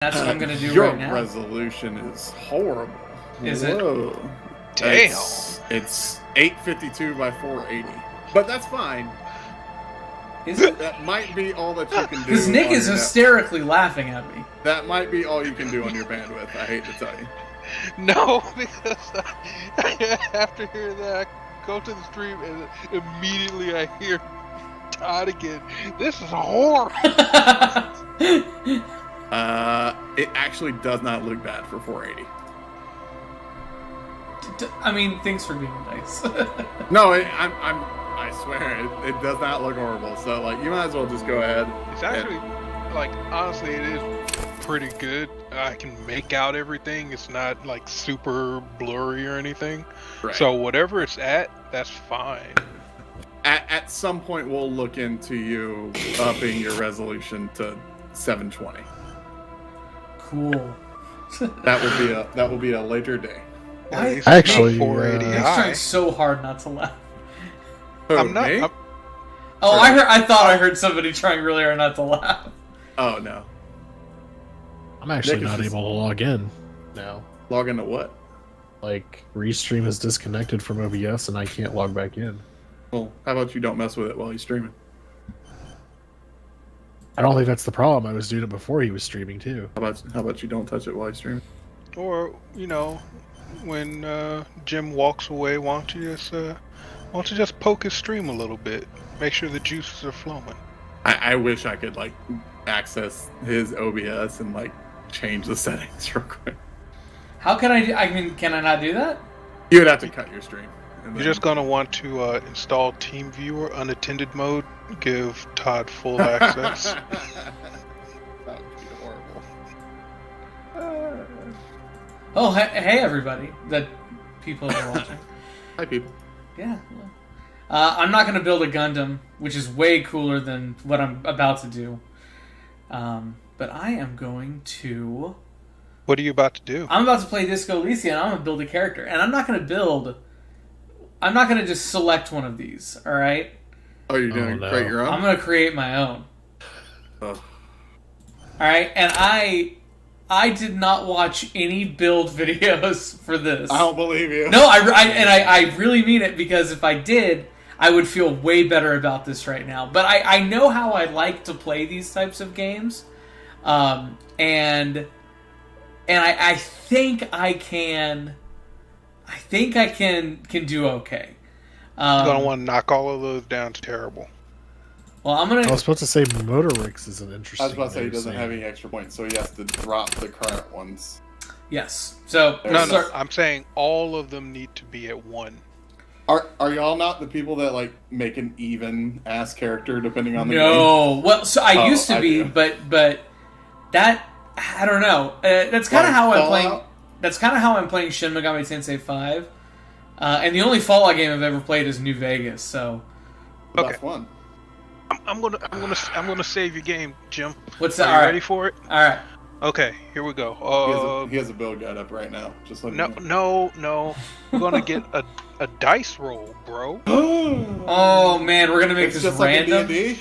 That's what I'm going to do Your right now. Your resolution is horrible. Is Whoa. it? Damn. It's 852 by 480. But that's fine. Is it? That might be all that you can do. Because Nick is hysterically laughing at me. That might be all you can do on your bandwidth, I hate to tell you. No, because after hearing that, I go to the stream and immediately I hear Todd again. This is horrible. It actually does not look bad for 480. I mean, thanks for being nice. No, I swear, it does not look horrible. So, like, you might as well just go ahead. It's actually, like, honestly, it is pretty good. I can make out everything. It's not, like, super blurry or anything. Right. So whatever it's at, that's fine. At some point, we'll look into you upping your resolution to 720. Cool. That will be a later day. Actually, 480 Nick's high. trying so hard not to laugh. I'm not. Me? Oh, I thought I heard somebody trying really hard not to laugh. Oh no. I'm actually Nick is not just- able to log in now. Log into what? Like, Restream is disconnected from OBS and I can't log back in. Well, how about you don't mess with it while he's streaming? I don't think that's the problem. I was doing it before he was streaming too. How about you don't touch it while he's streaming? Or, you know, when Jim walks away, why don't you just poke his stream a little bit? Make sure the juices are flowing. I wish I could like access his OBS and like change the settings real quick. How can I mean, can I not do that? You would have to cut your stream. And You're then- just gonna want to install TeamViewer unattended mode. Give Todd full access. That would be horrible. Oh, hey everybody. The people that are watching. Hi, people. Yeah. Well. I'm not going to build a Gundam, which is way cooler than what I'm about to do. But I am going to... What are you about to do? I'm about to play Disco Elysium, and I'm going to build a character. And I'm not going to build... I'm not going to just select one of these, alright? Oh, you're going to no. create your own? I'm going to create my own. Oh. Alright, and I did not watch any build videos for this. I don't believe you. No, I really mean it, because if I did, I would feel way better about this right now. But I know how I like to play these types of games, and I think I can. I think I can do okay. You're gonna want to knock all of those down to terrible. Well, I'm gonna. I was supposed to say Motorix is an interesting. I was about to say he name, doesn't so- have any extra points, so he has to drop the current ones. Yes. So No, I'm saying all of them need to be at 1. Are y'all not the people that like make an even ass character depending on the game? No. Well, so I used to I be, do. but that I don't know. That's kind of Like how I'm Fallout? playing. That's kind of how I'm playing Shin Megami Tensei 5. And the only Fallout game I've ever played is New Vegas. So The Okay. best one. I'm gonna save your game, Jim. what's Are that? you All right. ready for it? All right. Okay, here we go. He has a build guide up right now. Just let me No. We're gonna get a dice roll, bro. Oh man, we're gonna make It's this just random. like a D&D?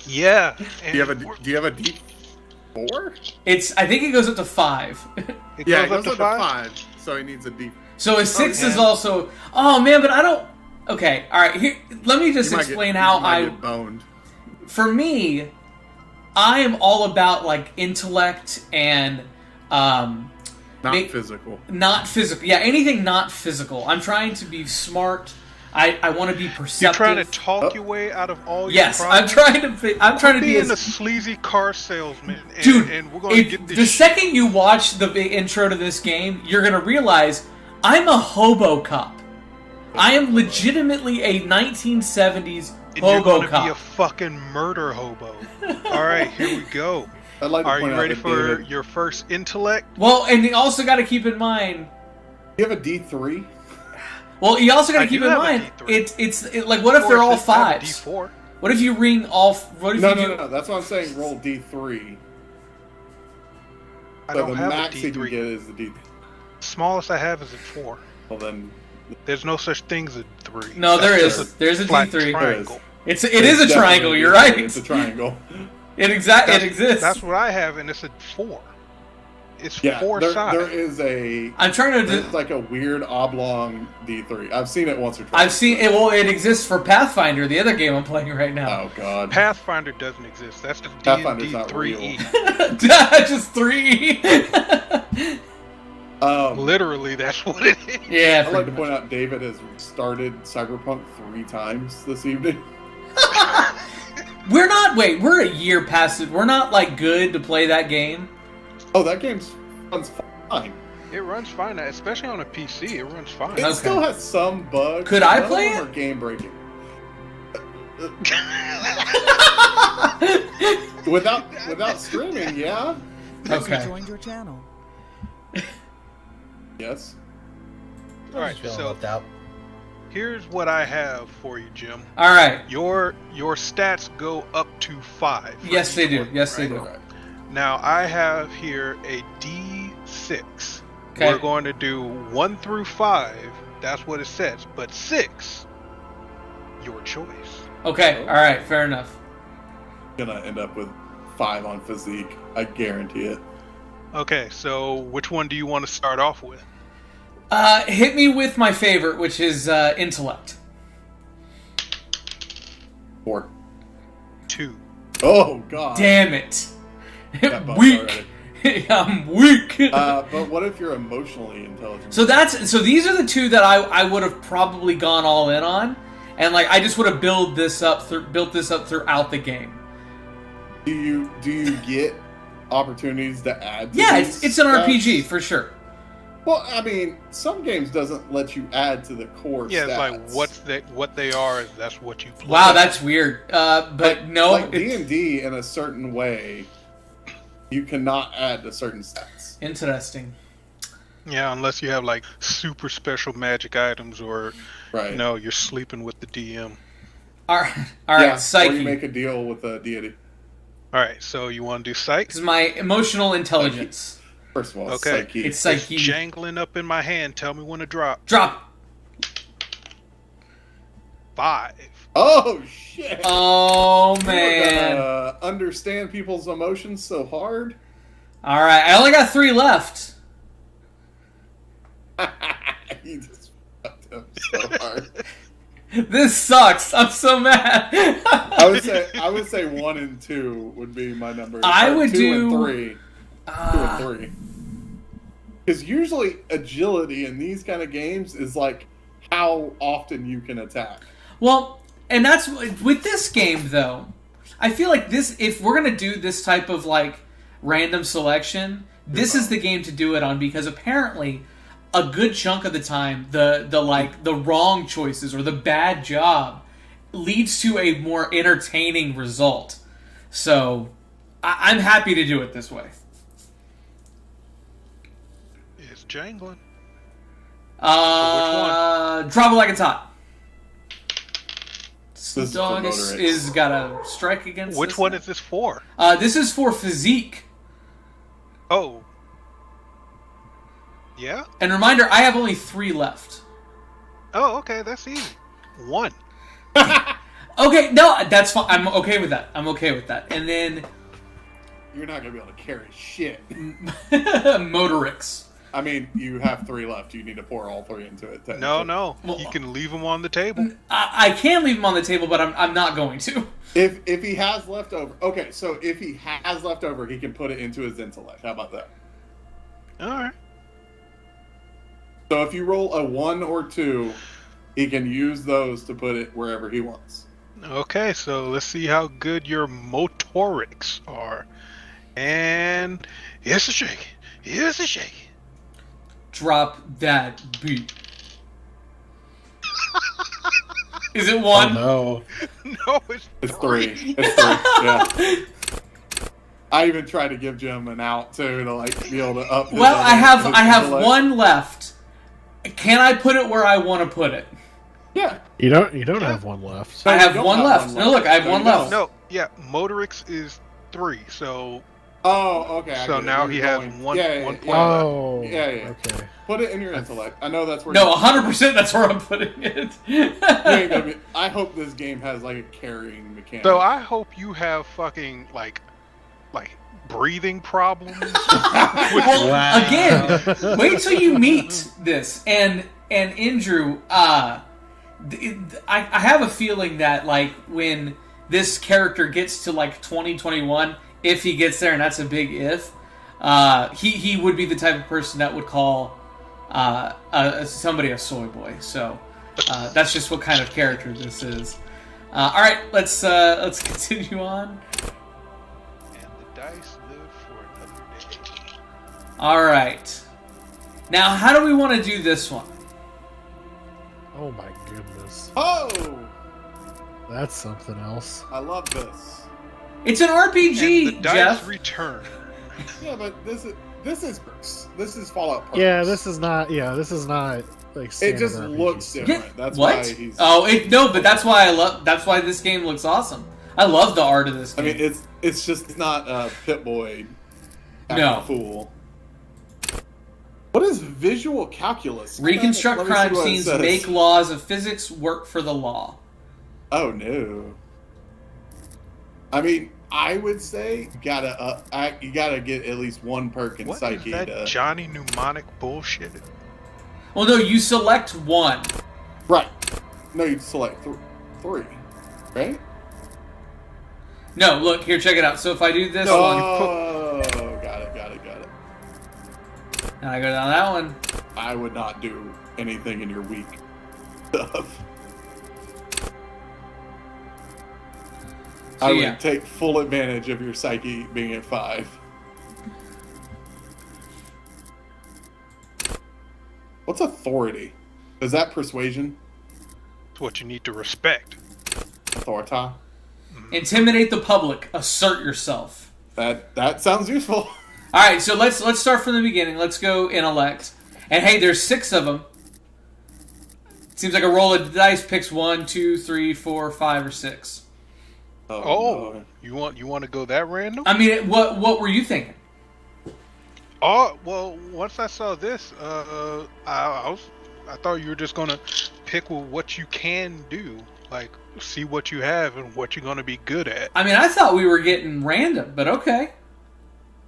Yeah. Do you have a D4? I think it goes up to 5. It Yeah, it goes goes up to 5. so he needs a D. So a 6 is man. also. Oh man, but I don't. Okay, all right. Here, let me just You might explain get, how you might I. get boned. For me, I am all about like intellect and Not make- physical. not physical. Yeah, anything not physical. I'm trying to be smart. I want to be perceptive. You're trying to talk your way out of all Yes, your I'm problems. trying to be being as a sleazy car salesman, and, Dude, and we're gonna get if this the shit. second you watch the intro to this game, you're gonna realize I'm a Hobo Cop. I am legitimately a 1970s And you're Hobo gonna be a Cop. fucking murder hobo. All right, here we go. I'd like to Are point you out ready that for David, your first intellect? Well, and you also got to keep in mind. you have a D3? Well, you also got I to keep do in have a mind. D3. It's like, what if they're all Of course, I have a fives? D4. What if you ring all? What if No, you no, do? no. That's what I'm saying. Roll D3. I So don't the have max a he can D3. get is the D. Smallest I have is a 4. Well, then There's no such thing as a 3. No, there That's is. just There's a flat D3. triangle. It is a triangle. definitely You're D3. right. It's a triangle. It exists. That's what I have, and it's a 4. It's Yeah, 4 there sides. is a. I'm trying to. There's like a weird oblong D3. I've seen it once or twice. I've seen it. Well, it exists for Pathfinder, the other game I'm playing right now. Oh god. Pathfinder doesn't exist. That's just Pathfinder's D&D not 3E. Just 3. Literally, that's what it is. Yeah. I'd like to point out David has started Cyberpunk 3 times this evening. We're not. Wait, we're a year past it. We're not like good to play that game. Oh, that game runs fine. It runs fine, especially on a PC. It runs fine. It still has some bugs. Could I None play of them it? are game breaking. Without streaming, yeah. Okay. Joined your channel. Yes. All right, Feeling so left out. here's what I have for you, Jim. All right. Your stats go up to 5. for Yes, they each do. one, Yes, they right? do. Okay. Now I have here a D6. Okay. We're going to do 1 through 5. That's what it says. But 6, your choice. Okay. All right. Fair enough. Gonna end up with 5 on physique. I guarantee it. Okay, so which one do you want to start off with? Hit me with my favorite, which is intellect. 4. 2. Oh god. Damn it. Got bumped Weak. already. I'm weak. But what if you're emotionally intelligent? So these are the two that I would have probably gone all in on, and like I just would have built this up throughout the game. Do you get opportunities to add? To Yeah, these it's an stats? RPG for sure. Well, I mean, some games doesn't let you add to the core. Yeah, stats. it's like what they are. That's what you play. Wow, that's weird. But no, like D&D in a certain way, you cannot add to certain stats. interesting. Yeah, unless you have like super special magic items, or Right. you're sleeping with the DM. All right, Yeah, or psyche. you make a deal with a deity. All right, so you want to do psych? This is my emotional intelligence. First of all, Okay. psyche. It's psyche. Jangling up in my hand. Tell me when to drop. Drop. 5. Oh shit! Oh You're man. gonna understand people's emotions so hard. All right, I only got 3 left. You just fucked up so hard. This sucks. I'm so mad. I would say 1 and 2 would be my number. I Or would 2 do- and 3. 2 and 3. Because usually agility in these kind of games is like how often you can attack. Well, and that's with this game though. I feel like this, if we're gonna do this type of like random selection, this is the game to do it on, because apparently a good chunk of the time the wrong choices or the bad job leads to a more entertaining result. So I'm happy to do it this way. It's jangling. Drop it like it's hot. This is for Dog motorists. is got a strike against. Which this one now. is this for? This is for physique. Oh. Yeah? And reminder, I have only 3 left. Oh, okay, that's easy. 1. Okay, no, that's fine. I'm okay with that. And then You're not gonna be able to carry shit. Motorix. I mean, you have 3 left. You need to pour all 3 into it. No. Well- You can leave them on the table. I can leave him on the table, but I'm not going to. If he has leftover, okay. So if he has leftover, he can put it into his intellect. How about that? All right. So if you roll a 1 or 2, he can use those to put it wherever he wants. Okay, so let's see how good your motorics are. And here's a shake. Here's a shake. Drop that beat. Is it 1? Oh no. No, it's It's 3. 3. It's 3. Yeah. I even tried to give Jim an out too to like be able to up. his Well, other- I have his intellect. 1 left. Can I put it where I want to put it? Yeah. You don't have one left. No, I you have don't 1 have left. one No, look, I have No, 1 you left. No, yeah, motorics is 3. So Oh, okay. I So get it. now You're he has going- one yeah, point. yeah. Oh. Yeah. Okay. Put it in your intellect. I know that's where. No, 100%. That's where I'm putting it. You ain't gonna be, I hope this game has like a carrying mechanic. So I hope you have fucking like breathing problems. Well, Wow. again, wait till you meet this. And Andrew, I have a feeling that like when this character gets to like 2021, if he gets there, and that's a big if, he would be the type of person that would call somebody a soy boy. So that's just what kind of character this is. All right, let's continue on. And the dice live for another day. All right. Now, how do we want to do this one? Oh my goodness. Oh, That's something else. I love this. It's an And RPG, the dice Jeff. return. Yeah, but this is Fallout. Perks. Yeah, this is not like It standard just RPG looks stuff. different. That's what? why he's. But that's why that's why this game looks awesome. I love the art of this I game. mean, it's not Pit Boy. acting No. a fool. What is visual calculus? Reconstruct Let me see crime what it scenes, says. make laws of physics work for the law. Oh no. I mean, I would say you gotta get at least one perk in What is psyche. that Johnny Mnemonic bullshit? Well, no, you select one. Right. No, you select three. Right? No, look here, check it out. So if I do this one, Oh, got it. and I go down that one, I would not do anything in your weak stuff. I yeah. would take full advantage of your psyche being at 5. What's authority? Is that persuasion? It's what you need to respect. Authorita? intimidate the public, assert yourself. That sounds useful. All right, so let's start from the beginning. Let's go intellect. And hey, there's 6 of them. Seems like a roll of dice picks 1, 2, 3, 4, 5, or 6. Oh, no. you want to go that random? I mean, what were you thinking? Oh, well, once I saw this, I thought you were just gonna pick what you can do, like see what you have and what you're gonna be good at. I mean, I thought we were getting random, but okay.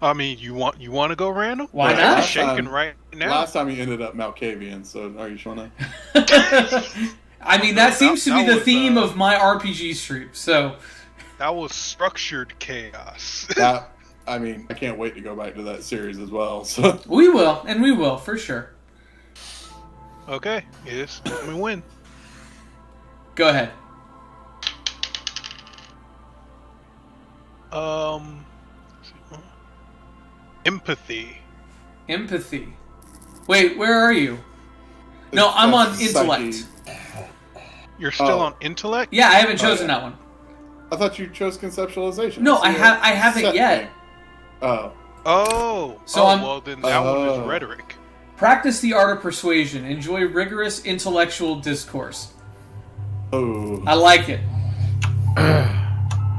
I mean, you want to go random? Why I'm not? shaking right now. Last time you ended up Malkavian, so are you sure? I mean, that seems to be that the was, theme of my RPG stream. So That was structured chaos. I mean, I can't wait to go back to that series as well. So we will for sure. Okay, yes, let me win. Go ahead. Empathy. Empathy. Wait, where are you? No, I'm on That's intellect. psyche. You're still Oh. on intellect? Yeah, I haven't chosen yeah. that one. I thought you chose conceptualization. No, See, I haven't set yet. me. Oh. So So I'm- well then that one is rhetoric. Practice the art of persuasion. Enjoy rigorous intellectual discourse. Oh. I like it.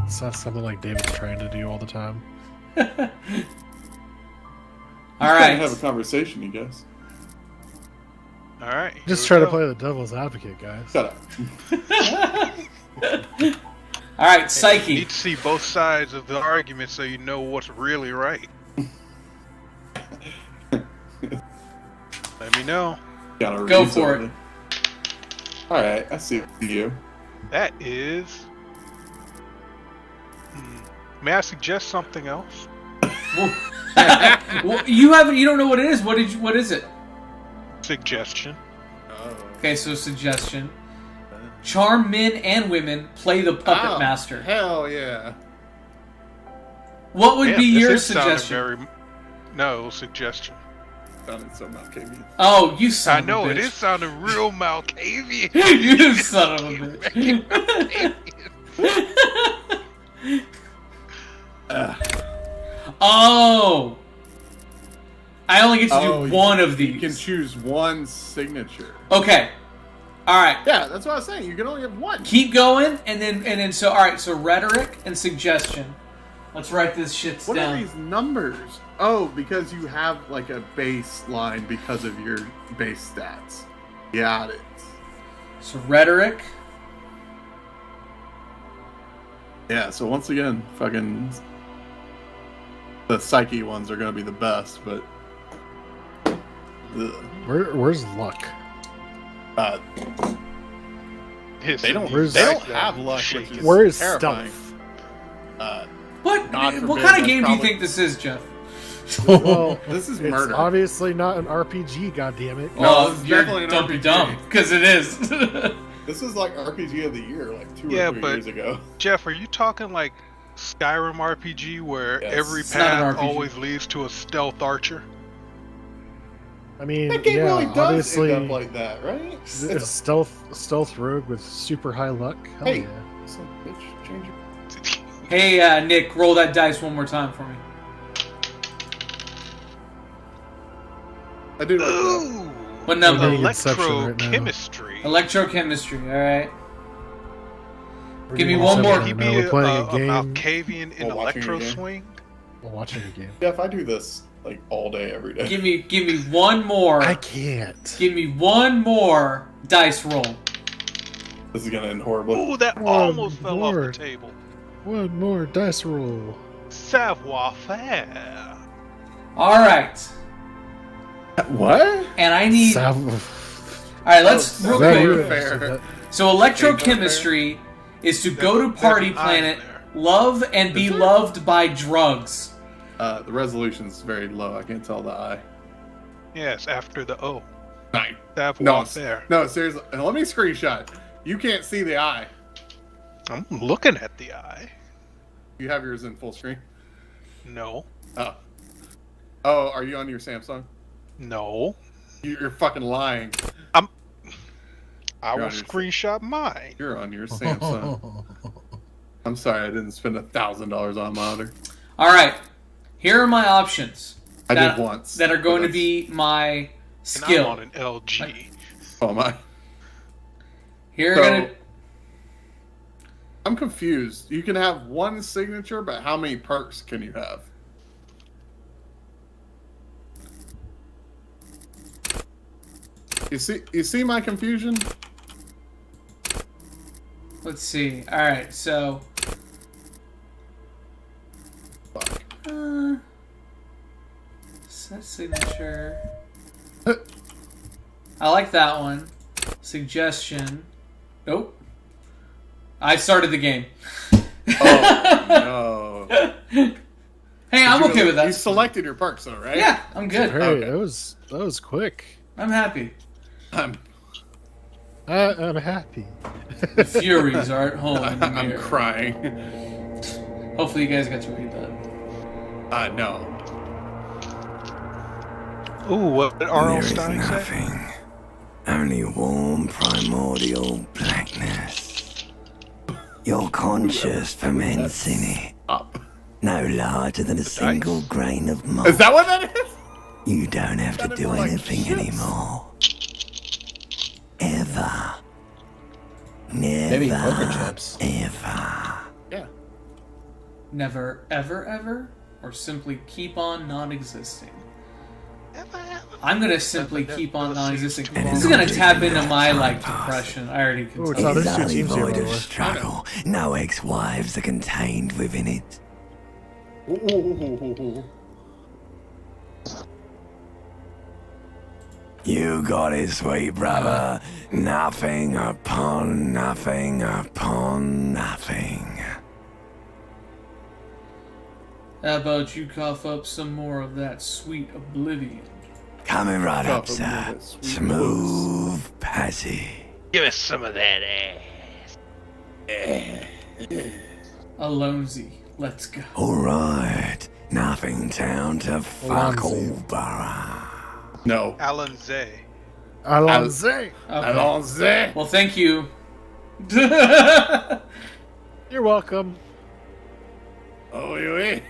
It's not something like David's trying to do all the time. All Have a right. conversation, you guess. All right. Just here try we to go. play the devil's advocate, guys. Shut up. All right, You psyche. need to see both sides of the argument so you know what's really right. Let me know. Gotta Go read for something. All right, I see you. That is. May I suggest something else? Well, you don't know what it is. What is it? Suggestion. Oh. Okay, so suggestion. Charm men and women, play the puppet Oh, master. Hell yeah. What would Yeah, be this your is sounding suggestion? No, suggestion. Sounded so Malkavian. Oh, you son I of a know, bitch. it is sounding real Malkavian. You son of a bitch. Oh! I only get to do one of these. You can choose one signature. Okay. Alright. Yeah, that's what I was saying. You can only have one. Keep going, and then so alright, so rhetoric and suggestion. Let's write this shit What down. are these numbers? Oh, because you have like a baseline because of your base stats. Got it. So rhetoric. Yeah, so once again, fucking the psyche ones are gonna be the best, but Where's luck? They don't have luck, which is Where is terrifying. stealth? What God forbid, kind of that's game do you probably- think this is, Jeff? Well, This is it's murder. obviously not an RPG. Goddammit. No, Well, this is you're definitely an don't be RPG. dumb, because it is. This is like RPG of the year, like 2 Yeah, or 3 but- years ago. Jeff, are you talking like Skyrim RPG where Yes. every It's not an path RPG. always leads to a stealth archer? I mean, That game yeah, really does obviously, end up like that, right? it's a stealth rogue with super high luck. Hell Hey. yeah. Son of a bitch, change your- Hey, Nick, roll that dice one more time for me. I do like that. Ooh! What number? I'm getting Inception right now. Electrochemistry. Electrochemistry, alright. We're Give me getting one Inception more. right He now. be We're playing a a game. Malkavian in While watching a electro game. swing. We're watching a game. Yeah, if I do this like all day, every day. Give me one more. I can't. Give me one more dice roll. This is gonna end horribly. Ooh, that One almost fell off more. the table. One more dice roll. Savoir faire. Alright. What? And I need. Sav- Alright, let's Oh, real that quick. you- fair. So electrochemistry is to go to There's party an I planet, in there. love and be Is there? loved by drugs. The resolution's very low. I can't tell the eye. Yes, after the O. 9. Savoir No, faire. no, seriously. Let me screenshot. You can't see the eye. I'm looking at the eye. You have yours in full screen. No. Oh, are you on your Samsung? No. You're fucking lying. I You're will on your- screenshot mine. You're on your Samsung. I'm sorry, I didn't spend $1,000 on a monitor. Alright, here are my options. I that- did once. That are going but to be my And I'm skill. on an LG. Oh my. Here are So- gonna. I'm confused. You can have one signature, but how many perks can you have? You see my confusion? Let's see. Alright, so. Fuck. Set signature. I like that one. Suggestion. Nope. I started the game. Oh no. Hey, I'm okay with You that. selected your perks though, right? Yeah, I'm good. Hey, Okay. that was quick. I'm happy. I'm happy. The Furies are at home in the I'm mirror. crying. Hopefully you guys got to read that. No. Ooh, what did R.L. There is Stein say? nothing. Only warm primordial blackness. Your conscious ferments in it. Up. No larger than a single grain of mold. Is that what that is? You don't have to Sounded do more like anything chips. anymore. Ever. Maybe poker Never. chips. Ever. Yeah. Never, ever, ever? Or simply keep on non-existing? I'm gonna simply keep on non-existing. This is gonna tap into my, like, depression. I already can Ooh, it's tell. not- It is there's two only teams here, by void the of way. struggle. No ex-wives are contained within it. Ooh. You got it, sweet brother. Nothing upon nothing upon nothing. How about you cough up some more of that sweet oblivion? Coming right Cough up, up sir. more of that sweet Smooth passy. Give us some of that ass. Alonzi, let's go. Alright. Nothing down to fuck all Alonzi. borough. No. Alan Zay. Alonze. Okay. Allons-y. Well, thank you. You're welcome. Oh, oui.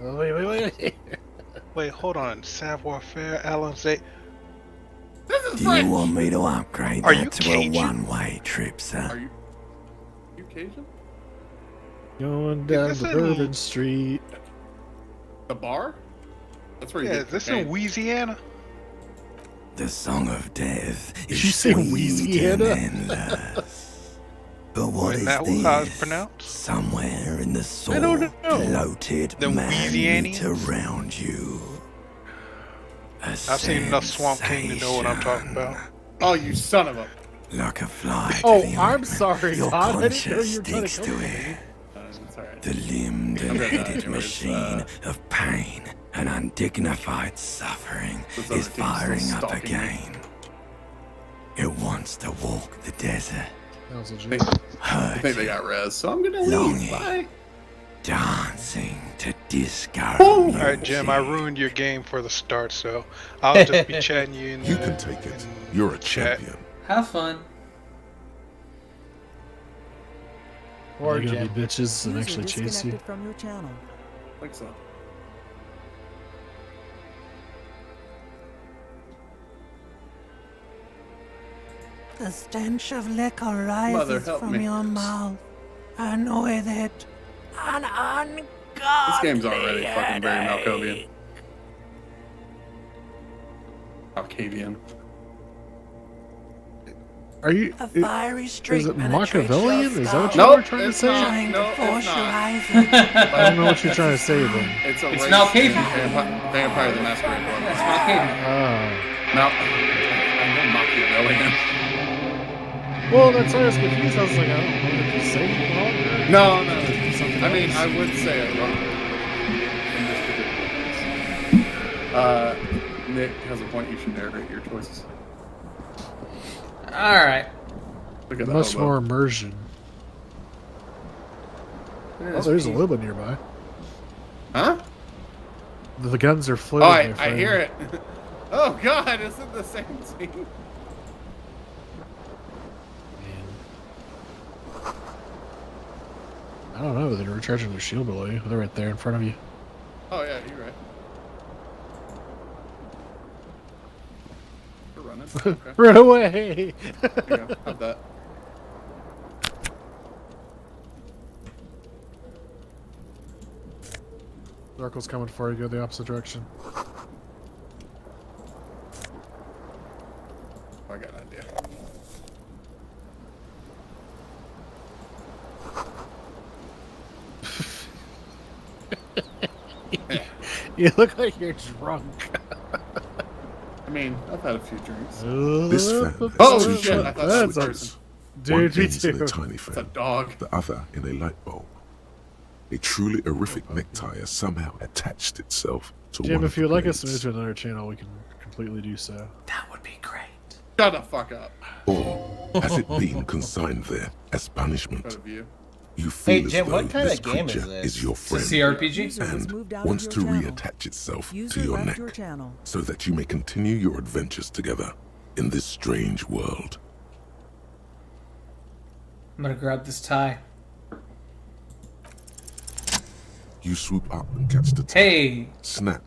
Oh, wait. Wait, hold on. Savoir faire, Alan Zay. This is Do you French. want me to upgrade Are that you to Cajun? a one-way trip, Are sir? you Cajun? Going down this the in- Bourbon Street. The bar? That's where you Yeah, get is this cocaine. in Louisiana? The song of death is you say sweet Louisiana? and endless. But what Isn't is that this? how it's pronounced? Somewhere in the soul, I don't know. bloated The man-meat Louisianians? around you. I've seen enough Swamp King to know what I'm talking about. Oh, you son of a... Like a fly. Oh, to the I'm earth, sorry, your Todd. I didn't know conscience you were trying to sticks come to for it. me. It's alright. The limbed and I'm gonna die headed anyways, machine of pain and undignified suffering This other is team's still firing up stalking me. again. It wants to walk the desert, That was I legit. think, I think they hurt, got res, so I'm gonna Longing. leave. Bye. dancing to disco. Oh! Alright, Jim, I ruined your game for the start, so I'll just be chatting you in You can take it. You're a chat. champion. Have fun. Or Or gonna Jim. be bitches and User actually chase you. disconnected from your channel. I think so. The stench of liquor Mother, rises help from me. your mouth, and with it, an ungodly This game's already fucking very Malkovian. Malkavian. Are you? A fiery streak Is it penetrates Machiavellian? your Is that what skull, you Nope, were trying to it's say? not. trying No, to force it's your not. eyes I don't know what you're trying to say then. It's a It's race Malkavian. in Vampire the Masquerade Blood. That's Malkavian. Oh. I know Machiavellian. Well, that's why I was confused. I was like, I don't know. Did you say it wrong? Or No, no. something I mean, else? I would say it wrong in this particular case. Nick has a point. You should narrate your choices. Alright. Look at the Much hobo. more immersion. Oh, there's a Liba nearby. Huh? The guns are Oh, floating. my I friend. hear it. Oh God, is it the same scene? Man. I don't know. They're recharging their shield below you. They're right there in front of you. Oh yeah, you're right. We're running. Okay. Run away! Here you go. Have that. Circle's coming for you. Go the opposite direction. I got an idea. You look like you're drunk. I mean, I've had a few drinks. This fan has Oh, two shit, I chambers thought that with was a doors. person. One Dude, me ends in too. a tiny It's a fan, dog. the other in a light bulb. A truly horrific necktie has somehow attached itself to Jim, one if of the you'd like us to blades. move to another channel, we can completely do so. That would be great. Shut the fuck up. Or has it been consigned there as punishment? Out of you. You feel Hey, as Jim, though what kind this of game is creature this? is your It's a friend CRPG. User has and moved out wants of to your channel. reattach itself User to your left neck your channel. so that you may continue your adventures together in this strange world. I'm gonna grab this tie. You swoop up and catch the tie. Hey! Snap.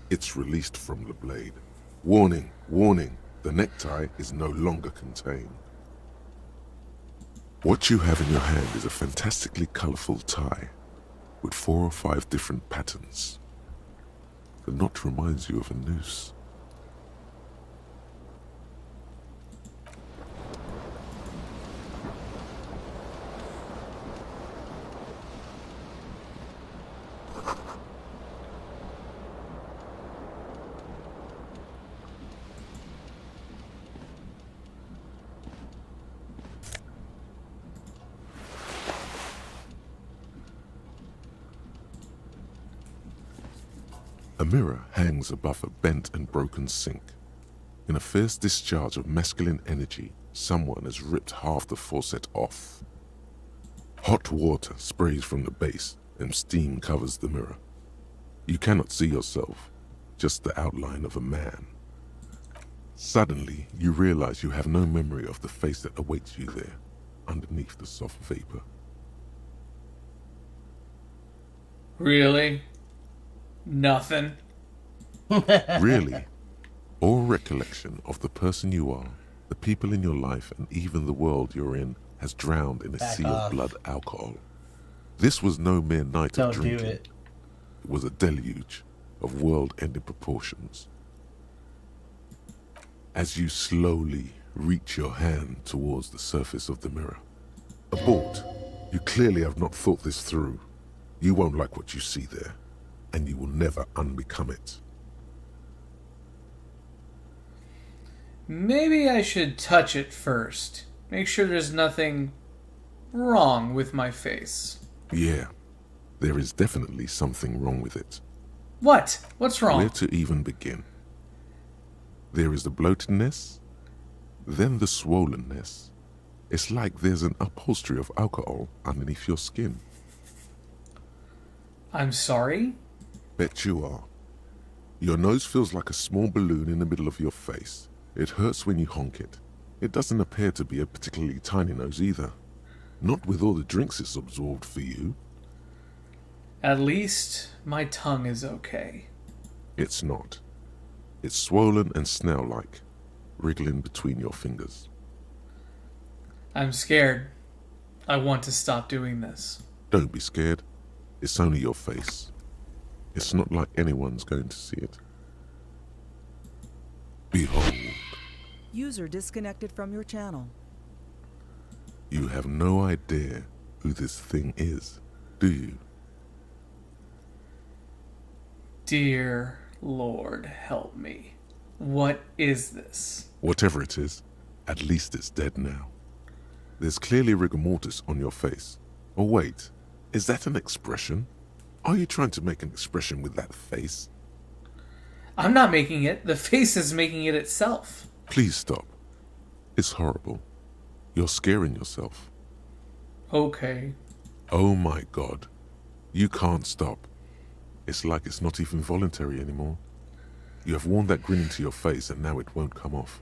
It's released from the blade. Warning, warning, the necktie is no longer contained. What you have in your hand is a fantastically colorful tie with 4 or 5 different patterns. The knot reminds you of a noose. A mirror hangs above a bent and broken sink. In a fierce discharge of masculine energy, someone has ripped half the faucet off. Hot water sprays from the base and steam covers the mirror. You cannot see yourself, just the outline of a man. Suddenly, you realize you have no memory of the face that awaits you there, underneath the soft vapor. Really? Nothing. Really, all recollection of the person you are, the people in your life, and even the world you're in has drowned in a Back sea off. of blood alcohol. This was no mere night of Don't do drinking. it. It was a deluge of world-ending proportions. As you slowly reach your hand towards the surface of the mirror. Abort. You clearly have not thought this through. You won't like what you see there, and you will never unbecome it. Maybe I should touch it first. Make sure there's nothing wrong with my face. Yeah, there is definitely something wrong with it. What? What's wrong? Where to even begin? There is the bloatedness, then the swollenness. It's like there's an upholstery of alcohol underneath your skin. I'm sorry? Bet you are. Your nose feels like a small balloon in the middle of your face. It hurts when you honk it. It doesn't appear to be a particularly tiny nose either. Not with all the drinks it's absorbed for you. At least my tongue is okay. It's not. It's swollen and snail-like, wriggling between your fingers. I'm scared. I want to stop doing this. Don't be scared. It's only your face. It's not like anyone's going to see it. Behold. User disconnected from your channel. You have no idea who this thing is, do you? Dear Lord, help me. What is this? Whatever it is, at least it's dead now. There's clearly rigor mortis on your face. Oh wait, is that an expression? Are you trying to make an expression with that face? I'm not making it. The face is making it itself. Please stop. It's horrible. You're scaring yourself. Okay. Oh my God. You can't stop. It's like it's not even voluntary anymore. You have worn that grin into your face and now it won't come off.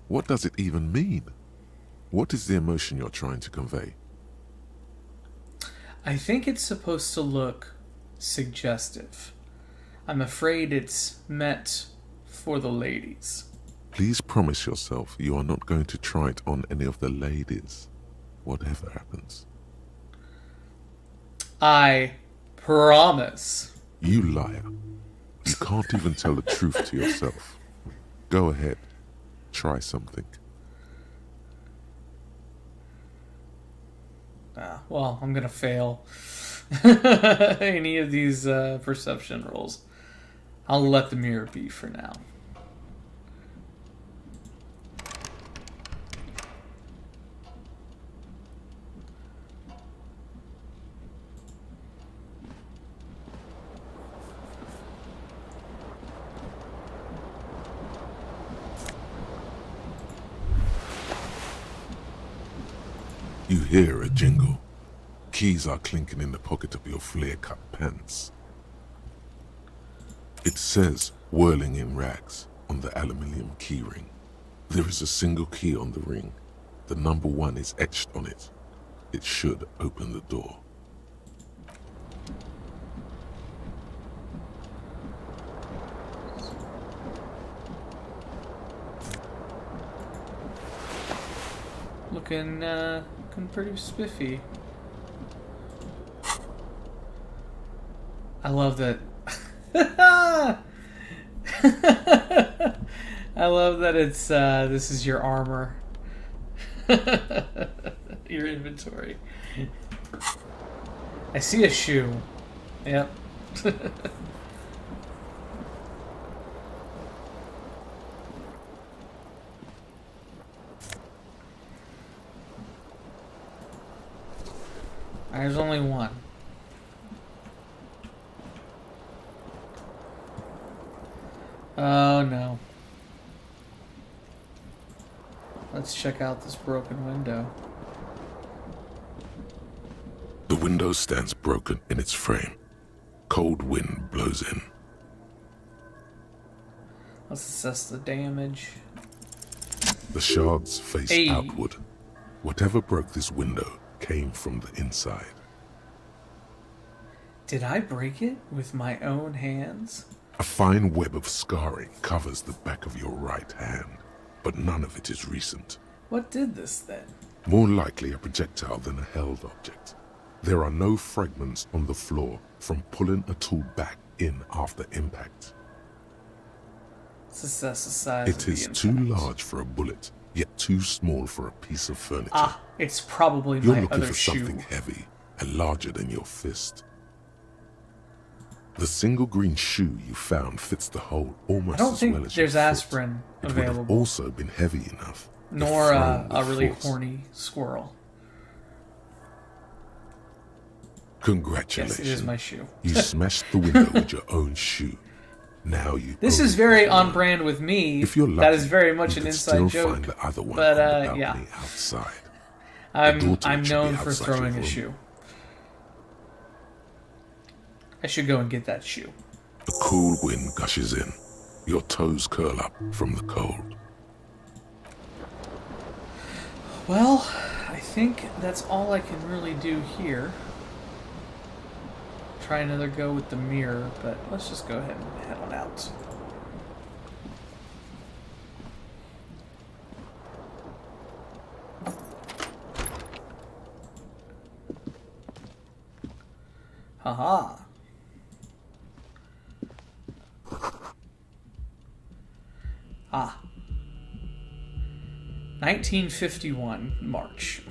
What does it even mean? What is the emotion you're trying to convey? I think it's supposed to look suggestive. I'm afraid it's meant for the ladies. Please promise yourself you are not going to try it on any of the ladies, whatever happens. I promise. You liar. You can't even tell the truth to yourself. Go ahead. Try something. Well, I'm gonna fail any of these perception rolls. I'll let the mirror be for now. You hear a jingle. Keys are clinking in the pocket of your flare-cut pants. It says, whirling in rags, on the aluminium keyring. There is a single key on the ring. The number 1 is etched on it. It should open the door. Looking pretty spiffy. I love that. I love that it's this is your armor. Your inventory. I see a shoe. Yep. There's only one. Oh no. Let's check out this broken window. The window stands broken in its frame. Cold wind blows in. Let's assess the damage. The shards face Hey. outward. Whatever broke this window came from the inside. Did I break it with my own hands? A fine web of scarring covers the back of your right hand, but none of it is recent. What did this then? More likely a projectile than a held object. There are no fragments on the floor from pulling a tool back in after impact. That's the size It of is the too impact. large for a bullet, yet too small for a piece of furniture. Ah, it's probably You're my looking other for shoe. something heavy and larger than your fist. The single green shoe you found fits the hole almost I don't as think well as there's your foot. aspirin It would have available. also been heavy enough. if Nor thrown a with really force. horny squirrel. Congratulations. Yes, it is my shoe. You smashed the window with your own shoe. Now you. This own is very the on one. brand with me. If you're lucky, that is very much you an could inside still joke. find the other one But on the yeah, balcony outside. I'm daughter should be known for outside throwing your a room. shoe. I should go and get that shoe. A cool wind gushes in. Your toes curl up from the cold. Well, I think that's all I can really do here. Try another go with the mirror, but let's just go ahead and head on out. Haha. Ah. 1951, March.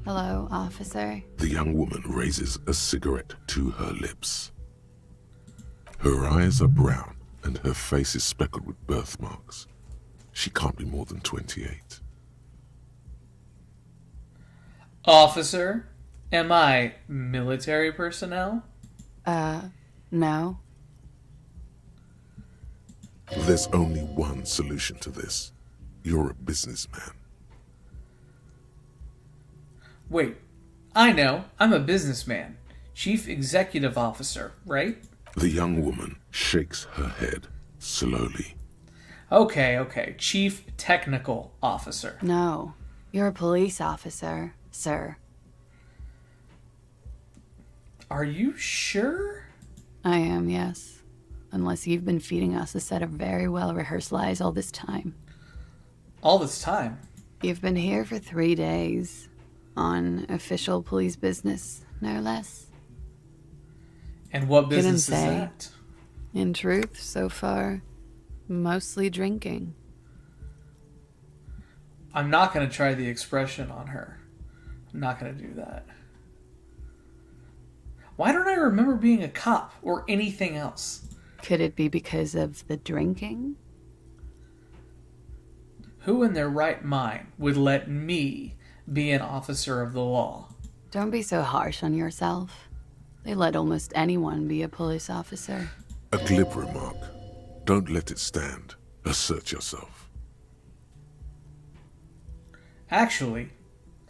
Hello, officer. The young woman raises a cigarette to her lips. Her eyes are brown and her face is speckled with birthmarks. She can't be more than 28. Officer, am I military personnel? No. There's only one solution to this. You're a businessman. Wait, I know. I'm a businessman. Chief Executive Officer, right? The young woman shakes her head slowly. Okay. Chief Technical Officer. No. You're a police officer, sir. Are you sure? I am, yes. Unless you've been feeding us a set of very well-rehearsed lies all this time. All this time? You've been here for 3 days. On official police business, no less. And what Couldn't business is say. that? In truth, so far, mostly drinking. I'm not going to try the expression on her. I'm not going to do that. Why don't I remember being a cop or anything else? Could it be because of the drinking? Who in their right mind would let me be an officer of the law? Don't be so harsh on yourself. They let almost anyone be a police officer. A glib remark. Don't let it stand. Assert yourself. Actually,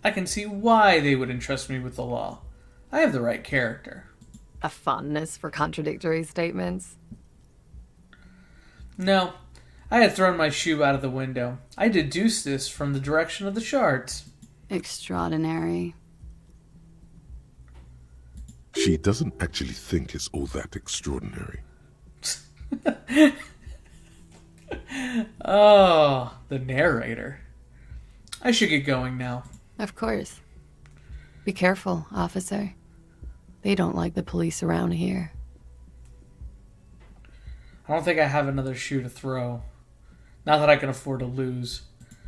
I can see why they would entrust me with the law. I have the right character. A fondness for contradictory statements. No, I had thrown my shoe out of the window. I deduced this from the direction of the shards. Extraordinary. She doesn't actually think it's all that extraordinary. Oh, the narrator. I should get going now. Of course. Be careful, officer. They don't like the police around here. I don't think I have another shoe to throw. Not that I can afford to lose.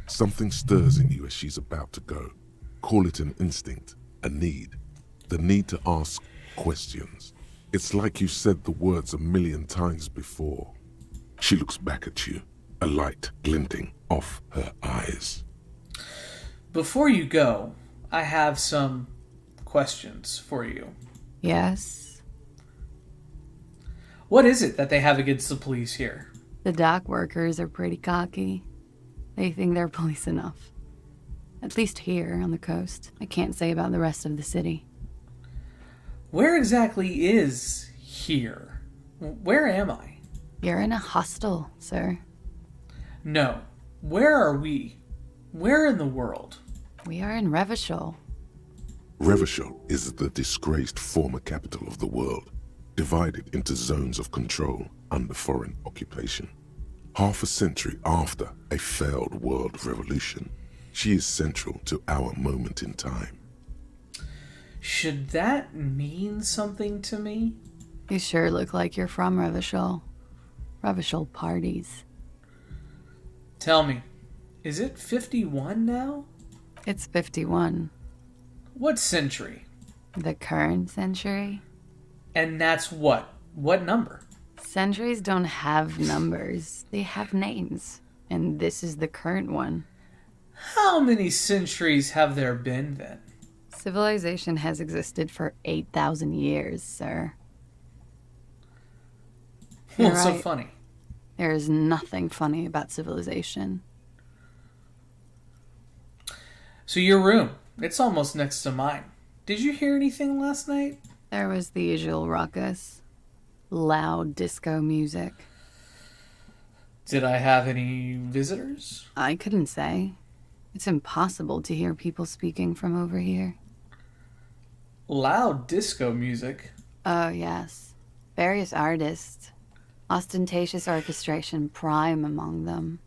Something stirs in you as she's about to go. Call it an instinct, a need. The need to ask questions. It's like you said the words 1,000,000 times before. She looks back at you, a light glinting off her eyes. Before you go, I have some questions for you. Yes? What is it that they have against the police here? The dock workers are pretty cocky. They think they're police enough. At least here on the coast. I can't say about the rest of the city. Where exactly is here? Where am I? You're in a hostel, sir. No. Where are we? Where in the world? We are in Revachol. Revachol is the disgraced former capital of the world, divided into zones of control under foreign occupation. Half a century after a failed world revolution, she is central to our moment in time. Should that mean something to me? You sure look like you're from Revachol. Revachol parties. Tell me, is it 51 now? It's 51. What century? The current century? And that's what? What number? Centuries don't have numbers. They have names. And this is the current one. How many centuries have there been then? Civilization has existed for 8,000 years, sir. What's so funny? There is nothing funny about civilization. So your room, it's almost next to mine. Did you hear anything last night? There was the usual ruckus. Loud disco music. Did I have any visitors? I couldn't say. It's impossible to hear people speaking from over here. Loud disco music? Oh, yes. Various artists. Ostentatious orchestration prime among them.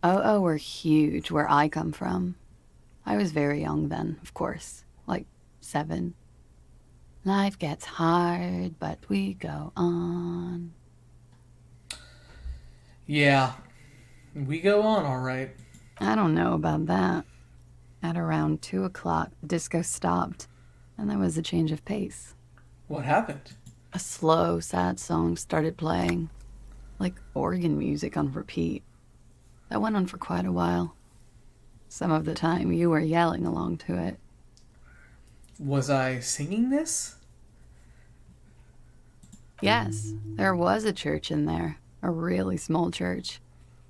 Oh, were huge where I come from. I was very young then, of course. Like 7. Life gets hard, but we go on. Yeah, we go on all right. I don't know about that. At around 2 o'clock, the disco stopped, and there was a change of pace. What happened? A slow, sad song started playing, like organ music on repeat. That went on for quite a while. Some of the time, you were yelling along to it. Was I singing this? Yes, there was a church in there. A really small church.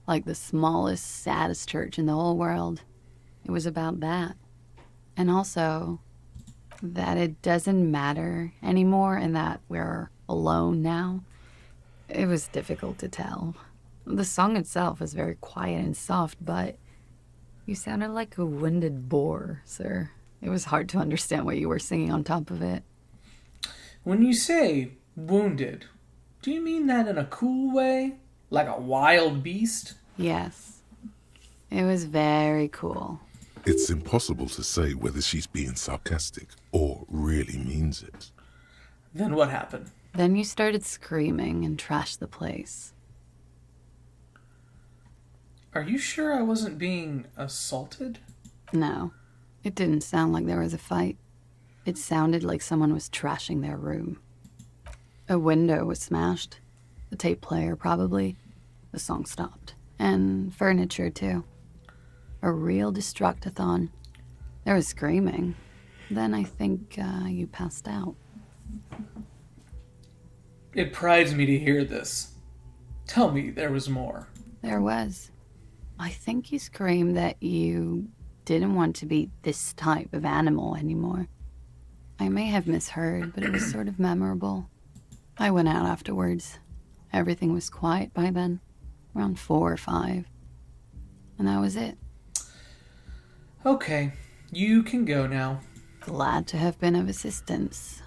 Like the smallest, saddest church in the whole world. It was about that. And also, that it doesn't matter anymore and that we're alone now. It was difficult to tell. The song itself was very quiet and soft, but you sounded like a winded boar, sir. It was hard to understand what you were singing on top of it. When you say wounded, do you mean that in a cool way? Like a wild beast? Yes. It was very cool. It's impossible to say whether she's being sarcastic or really means it. Then what happened? Then you started screaming and trashed the place. Are you sure I wasn't being assaulted? No. It didn't sound like there was a fight. It sounded like someone was trashing their room. A window was smashed. The tape player, probably. The song stopped. And furniture, too. A real destructathon. There was screaming. Then I think you passed out. It prides me to hear this. Tell me there was more. There was. I think you screamed that you didn't want to be this type of animal anymore. I may have misheard, but it was sort of memorable. I went out afterwards. Everything was quiet by then, around 4 or 5. And that was it. Okay, you can go now. Glad to have been of assistance.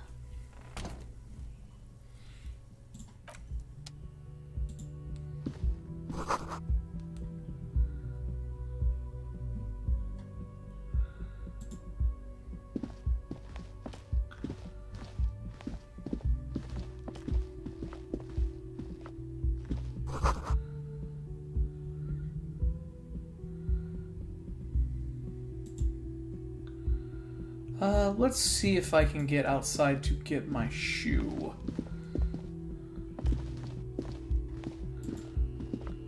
Let's see if I can get outside to get my shoe.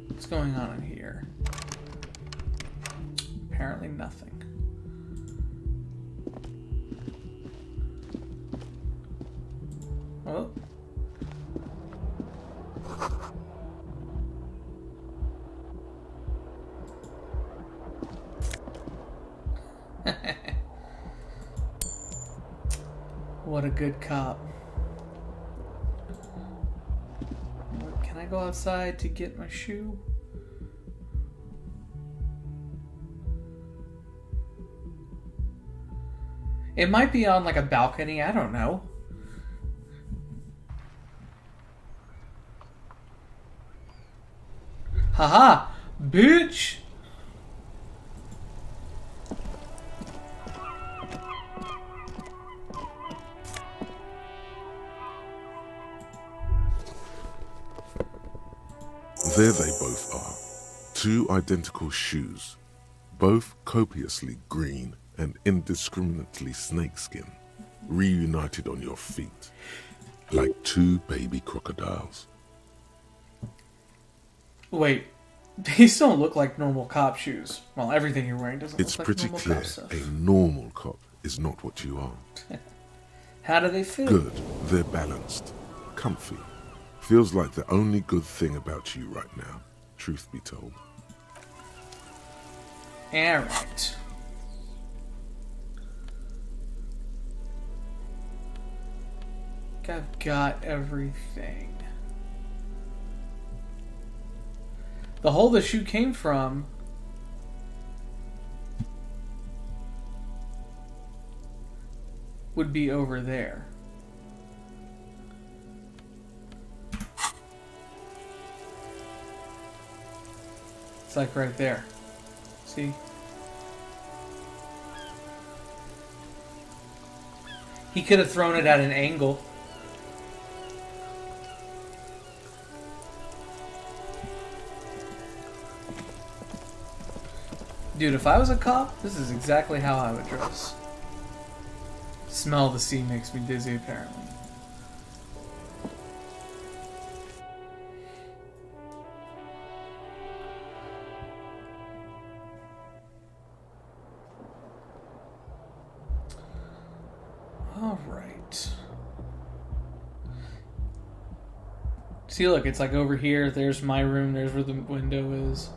What's going on in here? Apparently nothing. Oh. What a good cop. Can I go outside to get my shoe? It might be on like a balcony, I don't know. Haha, bitch! There they both are. Two identical shoes, both copiously green and indiscriminately snakeskin, reunited on your feet, like two baby crocodiles. Wait, these don't look like normal cop shoes. Well, everything you're wearing doesn't It's look like pretty normal clear cop stuff. a normal cop is not what you are. How do they fit? Good. They're balanced. Comfy. Feels like the only good thing about you right now, truth be told. Alright. I've got everything. The hole the shoe came from would be over there. It's like right there. See? He could have thrown it at an angle. Dude, if I was a cop, this is exactly how I would dress. Smell the sea makes me dizzy, apparently. All right. See, look, it's like over here. There's my room. There's where the window is.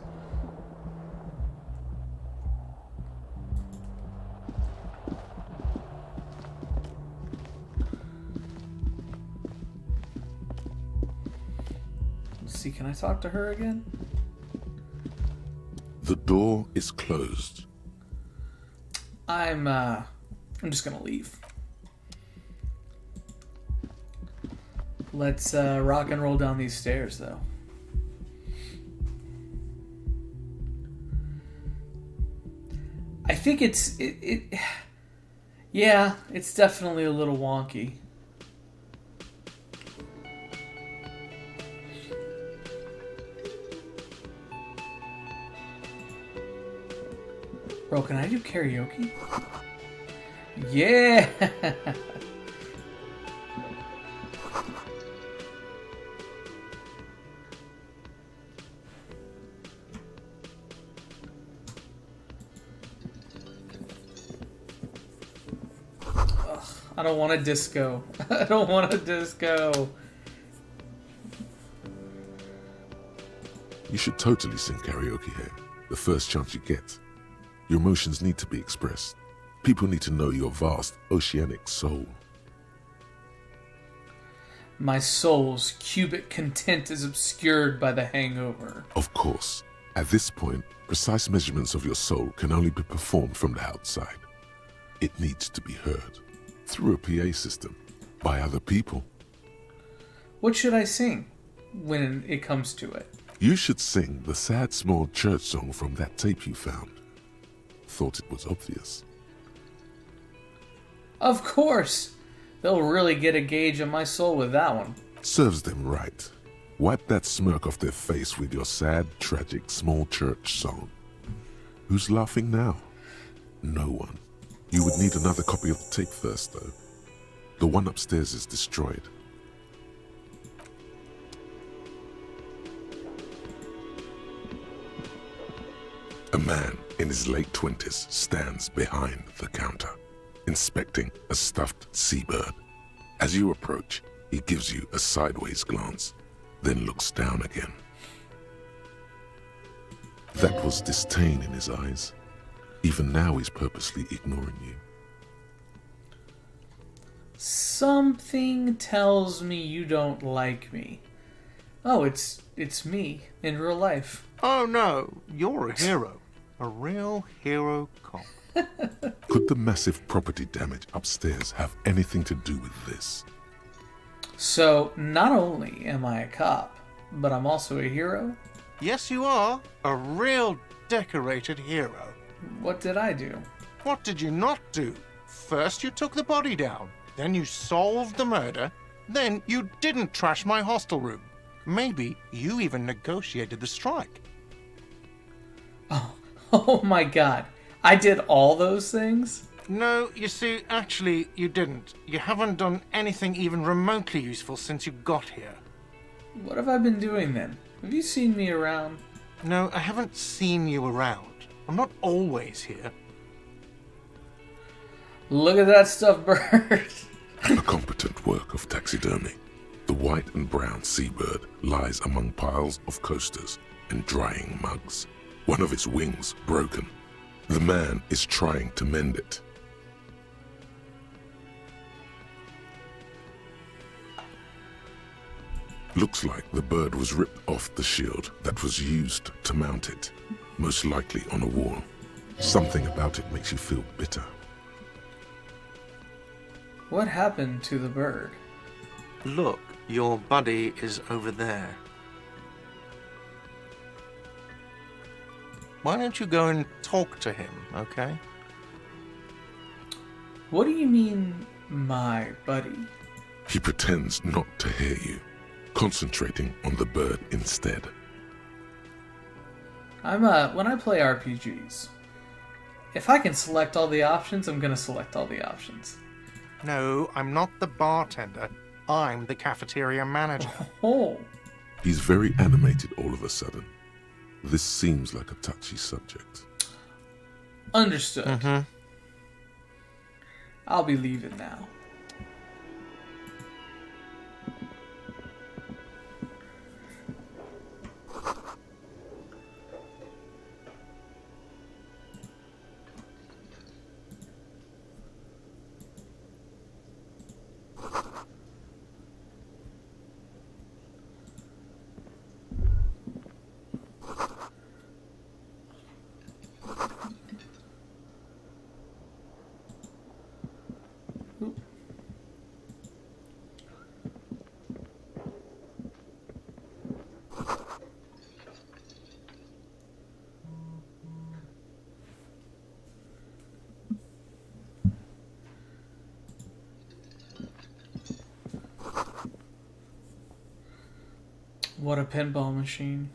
Let's see, can I talk to her again? The door is closed. I'm just gonna leave. Let's rock and roll down these stairs, though. I think yeah, it's definitely a little wonky. Bro, can I do karaoke? Yeah! Ugh, I don't want a disco. I don't want a disco. You should totally sing karaoke here, the first chance you get. Your emotions need to be expressed. People need to know your vast, oceanic soul. My soul's cubic content is obscured by the hangover. Of course, at this point, precise measurements of your soul can only be performed from the outside. It needs to be heard, through a PA system, by other people. What should I sing when it comes to it? You should sing the sad small church song from that tape you found. Thought it was obvious. Of course! They'll really get a gauge of my soul with that one. Serves them right. Wipe that smirk off their face with your sad, tragic, small church song. Who's laughing now? No one. You would need another copy of the tape first, though. The one upstairs is destroyed. A man in his late 20s stands behind the counter, inspecting a stuffed seabird. As you approach, he gives you a sideways glance, then looks down again. That was disdain in his eyes. Even now he's purposely ignoring you. Something tells me you don't like me. Oh, it's me in real life. Oh no, you're a hero. A real hero cop. Could the massive property damage upstairs have anything to do with this? So, not only am I a cop, but I'm also a hero? Yes, you are. A real decorated hero. What did I do? What did you not do? First you took the body down, then you solved the murder, then you didn't trash my hostel room. Maybe you even negotiated the strike. Oh my god. I did all those things? No, you see, actually, you didn't. You haven't done anything even remotely useful since you got here. What have I been doing then? Have you seen me around? No, I haven't seen you around. I'm not always here. Look at that stuffed bird. A competent work of taxidermy. The white and brown seabird lies among piles of coasters and drying mugs. One of its wings broken. The man is trying to mend it. Looks like the bird was ripped off the shield that was used to mount it, most likely on a wall. Something about it makes you feel bitter. What happened to the bird? Look, your buddy is over there. Why don't you go and talk to him, okay? What do you mean, my buddy? He pretends not to hear you, concentrating on the bird instead. When I play RPGs, if I can select all the options, I'm gonna select all the options. No, I'm not the bartender. I'm the cafeteria manager. Oh. He's very animated all of a sudden. This seems like a touchy subject. Understood. Mm-hmm. I'll be leaving now. What a pinball machine.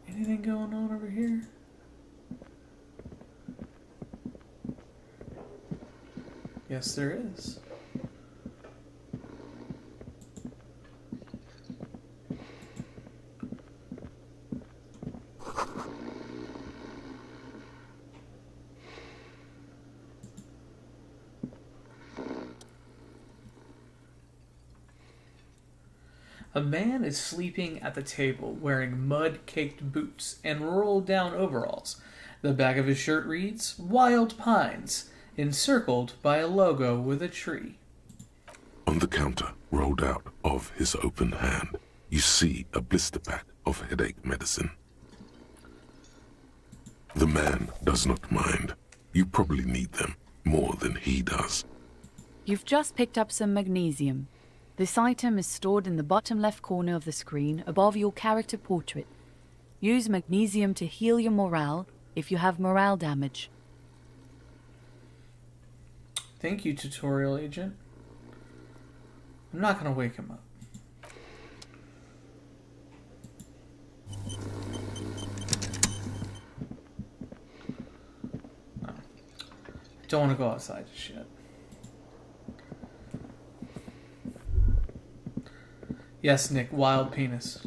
Anything going on over here? Yes, there is. A man is sleeping at the table wearing mud-caked boots and rolled-down overalls. The back of his shirt reads, Wild Pines, encircled by a logo with a tree. On the counter, rolled out of his open hand, you see a blister pack of headache medicine. The man does not mind. You probably need them more than he does. You've just picked up some magnesium. This item is stored in the bottom left corner of the screen above your character portrait. Use magnesium to heal your morale if you have morale damage. Thank you, tutorial agent. I'm not going to wake him up. No. Don't want to go outside just yet. Yes, Nick, wild penis.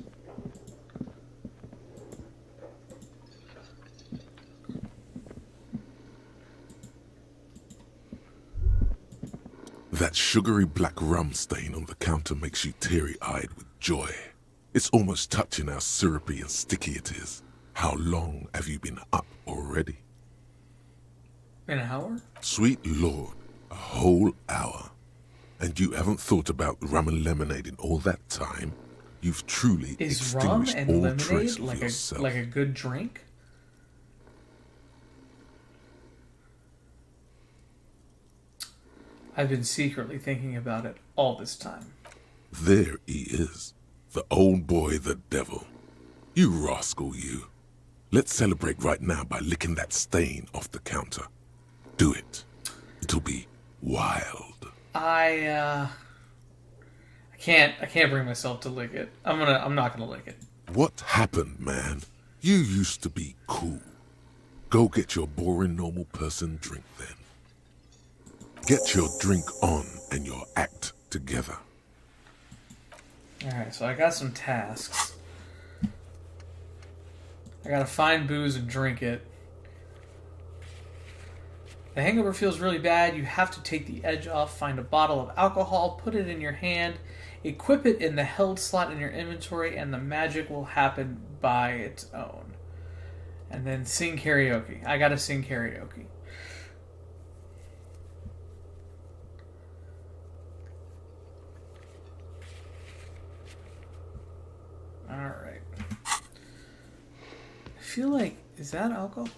That sugary black rum stain on the counter makes you teary-eyed with joy. It's almost touching how syrupy and sticky it is. How long have you been up already? An hour? Sweet Lord, a whole hour. And you haven't thought about rum and lemonade in all that time? You've truly Is rum extinguished and all trace lemonade of yourself. like a good drink? I've been secretly thinking about it all this time. There he is, the old boy, the devil. You rascal, you. Let's celebrate right now by licking that stain off the counter. Do it. It'll be wild. I I can't bring myself to lick it. I'm not gonna lick it. What happened, man? You used to be cool. Go get your boring normal person drink then. Get your drink on and your act together. Alright, so I got some tasks. I gotta find booze and drink it. The hangover feels really bad. You have to take the edge off, find a bottle of alcohol, put it in your hand, equip it in the held slot in your inventory, and the magic will happen by its own. And then sing karaoke. I gotta sing karaoke. Alright. I feel like, is that alcohol?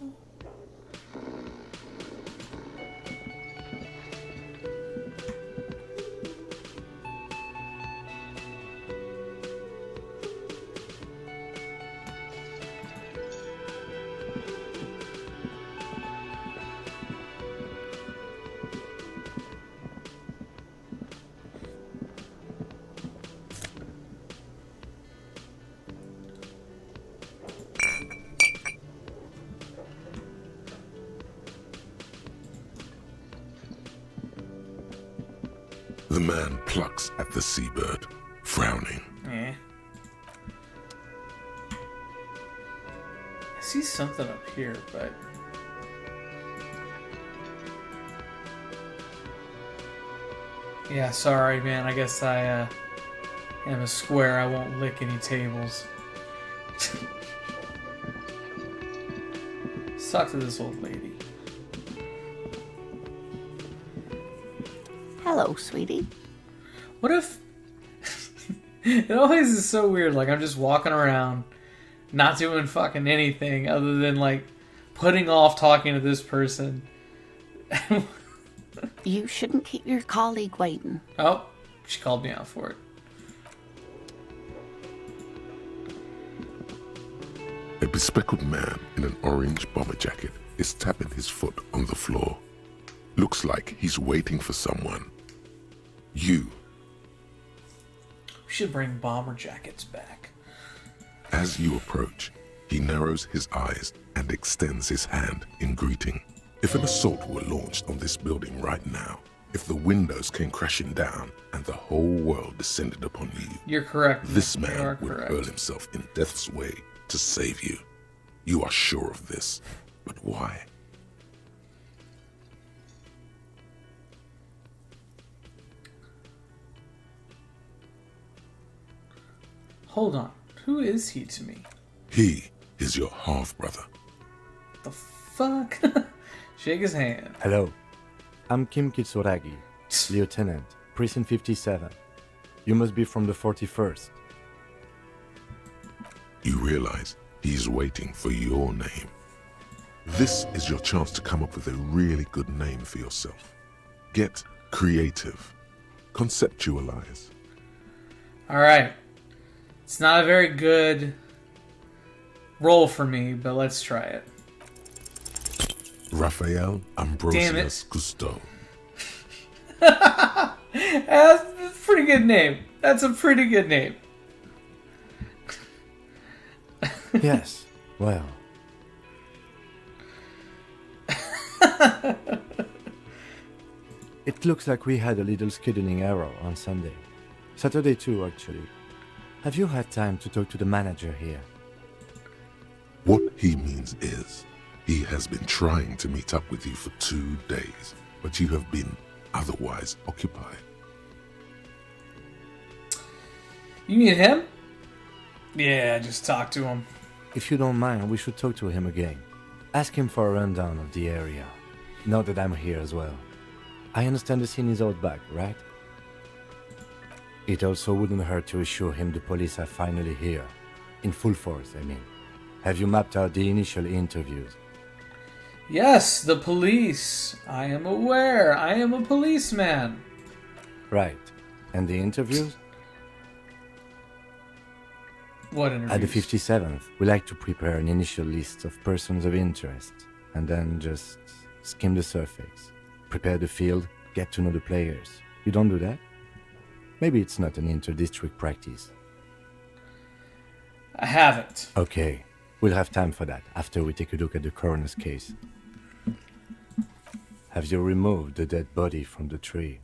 The man plucks at the seabird, frowning. Eh. I see something up here, but... Yeah, sorry, man. I guess I am a square. I won't lick any tables. Let's talk to this old lady. Hello, sweetie. What if... It always is so weird. Like, I'm just walking around, not doing fucking anything other than, like, putting off talking to this person. You shouldn't keep your colleague waiting. Oh, she called me out for it. A bespectacled man in an orange bomber jacket is tapping his foot on the floor. Looks like he's waiting for someone. You. We should bring bomber jackets back. As you approach, he narrows his eyes and extends his hand in greeting. If an assault were launched on this building right now, if the windows came crashing down and the whole world descended upon you, you're correct. This man would hurl himself in death's way to save you. You are sure of this, but why? Hold on. Who is he to me? He is your half-brother. The fuck? Shake his hand. Hello. I'm Kim Kitsuragi, Lieutenant, Precinct 57. You must be from the 41st. You realize he's waiting for your name. This is your chance to come up with a really good name for yourself. Get creative. Conceptualize. Alright. It's not a very good role for me, but let's try it. Raphael Ambrosius Cousteau. That's a pretty good name. That's a pretty good name. Yes, well. It looks like we had a little scheduling error on Sunday. Saturday too, actually. Have you had time to talk to the manager here? What he means is, he has been trying to meet up with you for 2 days, but you have been otherwise occupied. You mean him? Yeah, just talk to him. If you don't mind, we should talk to him again. Ask him for a rundown of the area. Now that I'm here as well. I understand the scene is out back, right? It also wouldn't hurt to assure him the police are finally here. In full force, I mean. Have you mapped out the initial interviews? Yes, the police. I am aware. I am a policeman. Right. And the interviews? What interviews? At the 57th, we like to prepare an initial list of persons of interest, and then just skim the surface. Prepare the field, get to know the players. You don't do that? Maybe it's not an inter-district practice. I haven't. Okay, we'll have time for that after we take a look at the coroner's case. Have you removed the dead body from the tree?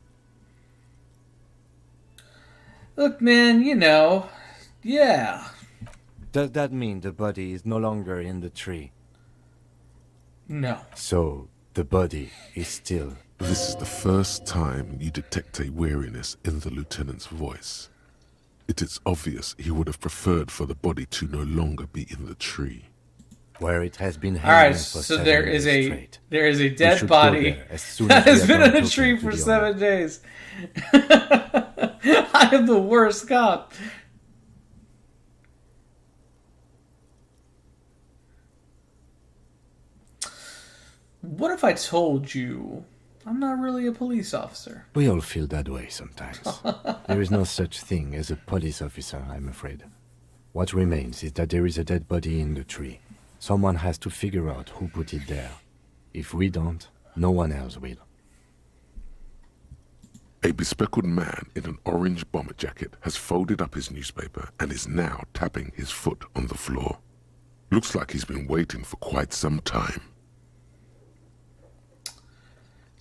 Look, man, yeah. Does that mean the body is no longer in the tree? No. So, the body is still... This is the first time you detect a weariness in the lieutenant's voice. It is obvious he would have preferred for the body to no longer be in the tree. Where it has been hanging. All right, for so 7 there days is straight. There is a dead body that has been in a tree for 7 days. I am the worst cop. What if I told you I'm not really a police officer? We all feel that way sometimes. There is no such thing as a police officer, I'm afraid. What remains is that there is a dead body in the tree. Someone has to figure out who put it there. If we don't, no one else will. A bespectacled man in an orange bomber jacket has folded up his newspaper and is now tapping his foot on the floor. Looks like he's been waiting for quite some time.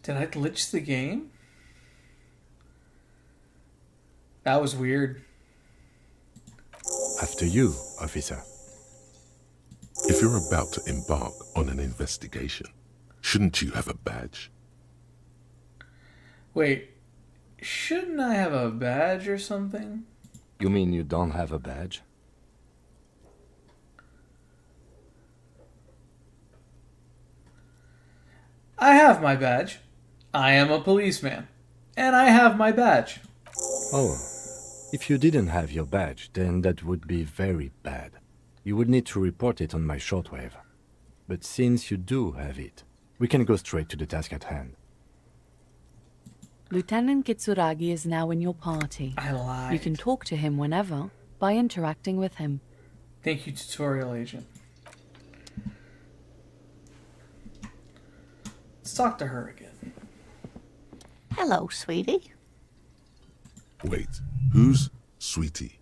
Did I glitch the game? That was weird. After you, officer. If you're about to embark on an investigation, shouldn't you have a badge? Wait, shouldn't I have a badge or something? You mean you don't have a badge? I have my badge. I am a policeman. And I have my badge. Oh, if you didn't have your badge, then that would be very bad. You would need to report it on my shortwave. But since you do have it, we can go straight to the task at hand. Lieutenant Kitsuragi is now in your party. I lied. You can talk to him whenever by interacting with him. Thank you, tutorial agent. Let's talk to her again. Hello, sweetie. Wait, who's Sweetie?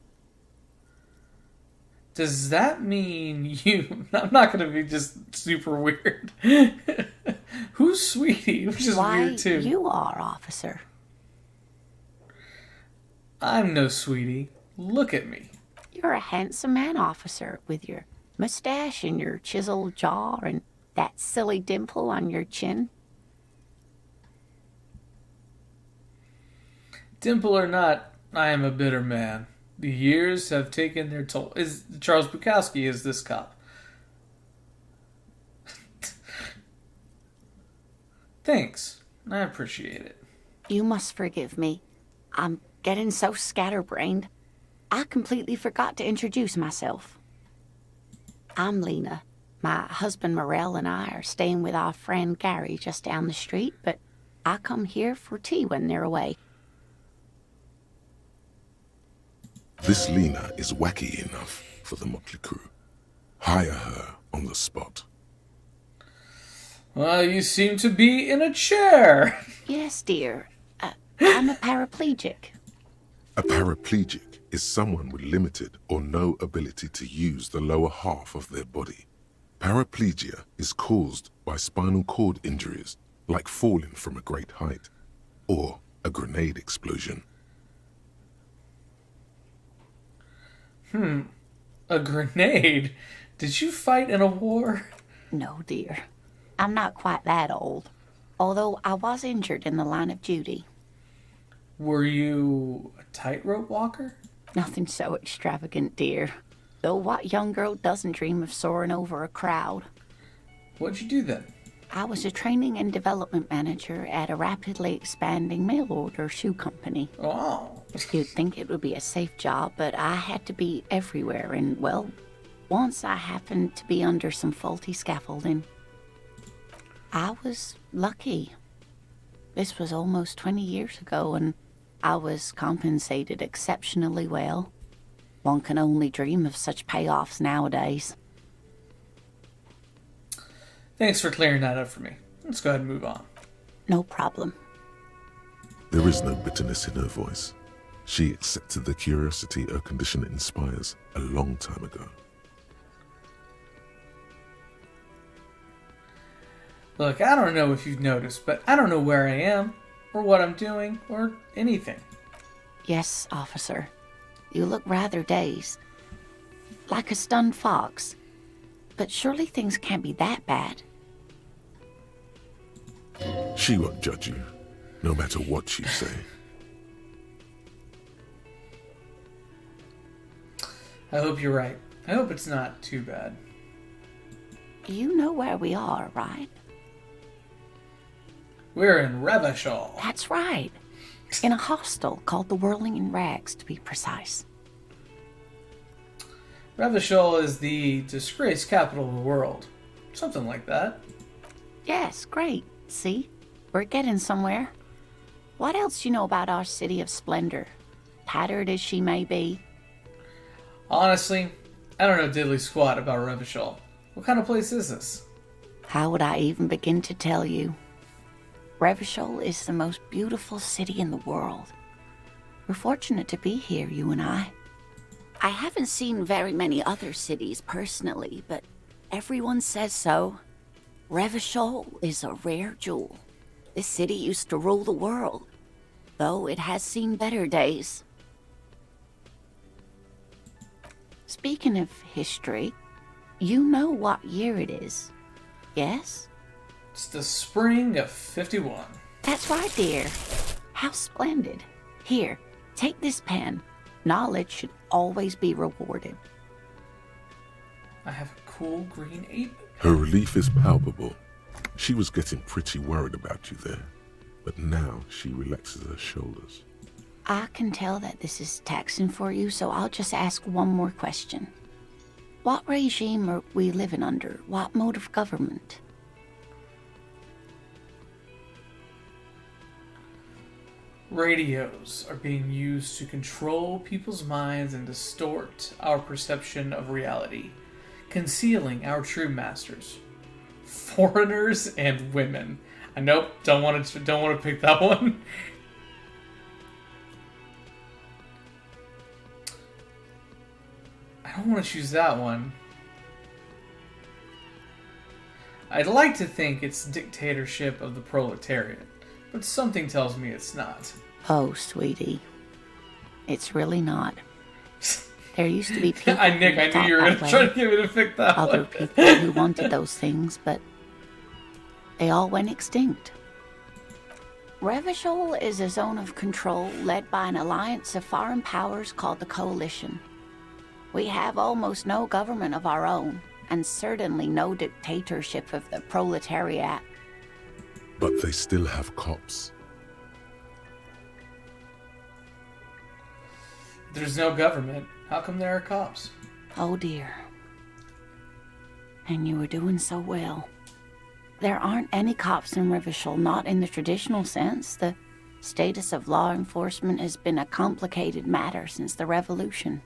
Does that mean you... I'm not going to be just super weird. Who's Sweetie? Which is weird, too. You are, officer. I'm no Sweetie. Look at me. You're a handsome man, officer, with your mustache and your chiseled jaw and that silly dimple on your chin. Dimple or not, I am a bitter man. The years have taken their toll. Charles Bukowski is this cop. Thanks. I appreciate it. You must forgive me. I'm getting so scatterbrained. I completely forgot to introduce myself. I'm Lena. My husband Morel and I are staying with our friend Gary just down the street, but I come here for tea when they're away. This Lena is wacky enough for the motley crew. Hire her on the spot. Well, you seem to be in a chair. Yes, dear. I'm a paraplegic. A paraplegic is someone with limited or no ability to use the lower half of their body. Paraplegia is caused by spinal cord injuries, like falling from a great height, or a grenade explosion. A grenade? Did you fight in a war? No, dear. I'm not quite that old, although I was injured in the line of duty. Were you a tightrope walker? Nothing so extravagant, dear. Though what young girl doesn't dream of soaring over a crowd? What'd you do then? I was a training and development manager at a rapidly expanding mail order shoe company. Oh. You'd think it would be a safe job, but I had to be everywhere, and, well, once I happened to be under some faulty scaffolding. I was lucky. This was almost 20 years ago, and I was compensated exceptionally well. One can only dream of such payoffs nowadays. Thanks for clearing that up for me. Let's go ahead and move on. No problem. There is no bitterness in her voice. She accepted the curiosity her condition inspires a long time ago. Look, I don't know if you've noticed, but I don't know where I am, or what I'm doing, or anything. Yes, officer. You look rather dazed. Like a stunned fox. But surely things can't be that bad. She won't judge you, no matter what you say. I hope you're right. I hope it's not too bad. You know where we are, right? We're in Revachol. That's right. In a hostel called the Whirling in Rags, to be precise. Revachol is the disgraced capital of the world. Something like that. Yes, great. See? We're getting somewhere. What else do you know about our city of splendor? Tattered as she may be. Honestly, I don't know diddly squat about Revachol. What kind of place is this? How would I even begin to tell you? Revachol is the most beautiful city in the world. We're fortunate to be here, you and I. I haven't seen very many other cities personally, but everyone says so. Revachol is a rare jewel. This city used to rule the world, though it has seen better days. Speaking of history, you know what year it is, yes? It's the spring of 51. That's right, dear. How splendid. Here, take this pen. Knowledge should always be rewarded. I have a cool green 8. Her relief is palpable. She was getting pretty worried about you there, but now she relaxes her shoulders. I can tell that this is taxing for you, so I'll just ask one more question. What regime are we living under? What mode of government? Radios are being used to control people's minds and distort our perception of reality, concealing our true masters, foreigners and women. I nope, don't want to pick that one. I don't want to choose that one. I'd like to think it's dictatorship of the proletariat, but something tells me it's not. Oh, sweetie. It's really not. There used to be people Nick, I knew you were going to try to get me to pick that other one. people who wanted those things, but they all went extinct. Revachol is a zone of control led by an alliance of foreign powers called the Coalition. We have almost no government of our own, and certainly no dictatorship of the proletariat. But they still have cops. There's no government. How come there are cops? Oh dear. And you were doing so well. There aren't any cops in Revachol, not in the traditional sense. The status of law enforcement has been a complicated matter since the revolution.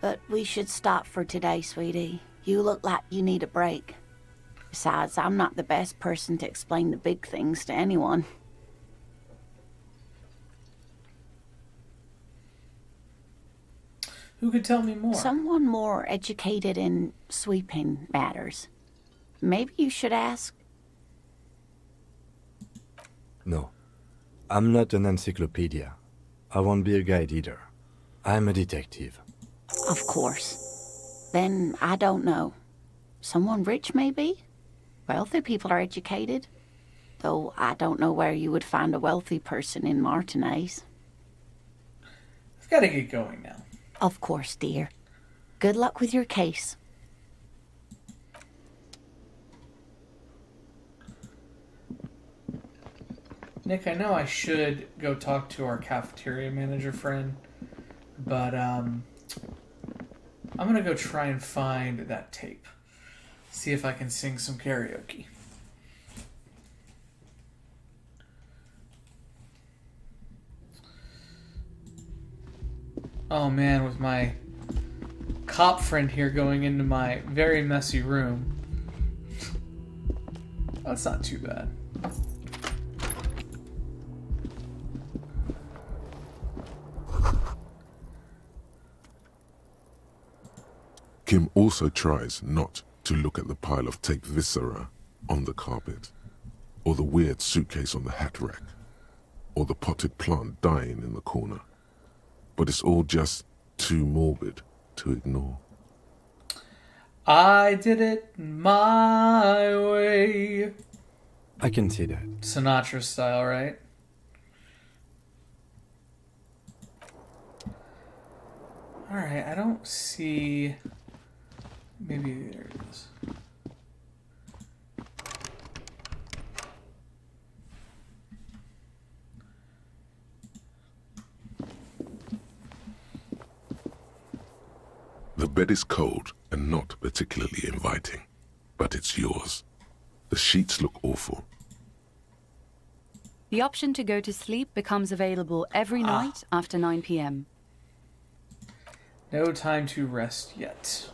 But we should stop for today, sweetie. You look like you need a break. Besides, I'm not the best person to explain the big things to anyone. Who could tell me more? Someone more educated in sweeping matters. Maybe you should ask. No, I'm not an encyclopedia. I won't be a guide either. I'm a detective. Of course. Then I don't know. Someone rich, maybe? Wealthy people are educated. Though I don't know where you would find a wealthy person in Martinez. I've got to get going now. Of course, dear. Good luck with your case. Nick, I know I should go talk to our cafeteria manager friend, but I'm gonna go try and find that tape. See if I can sing some karaoke. Oh man, with my cop friend here going into my very messy room. That's not too bad. Kim also tries not to look at the pile of taped viscera on the carpet, or the weird suitcase on the hat rack, or the potted plant dying in the corner. But it's all just too morbid to ignore. I did it my way. I can see that. Sinatra style, right? Alright, I don't see... Maybe there it is. The bed is cold and not particularly inviting, but it's yours. The sheets look awful. The option to go to sleep becomes available every night after 9 p.m. No time to rest yet.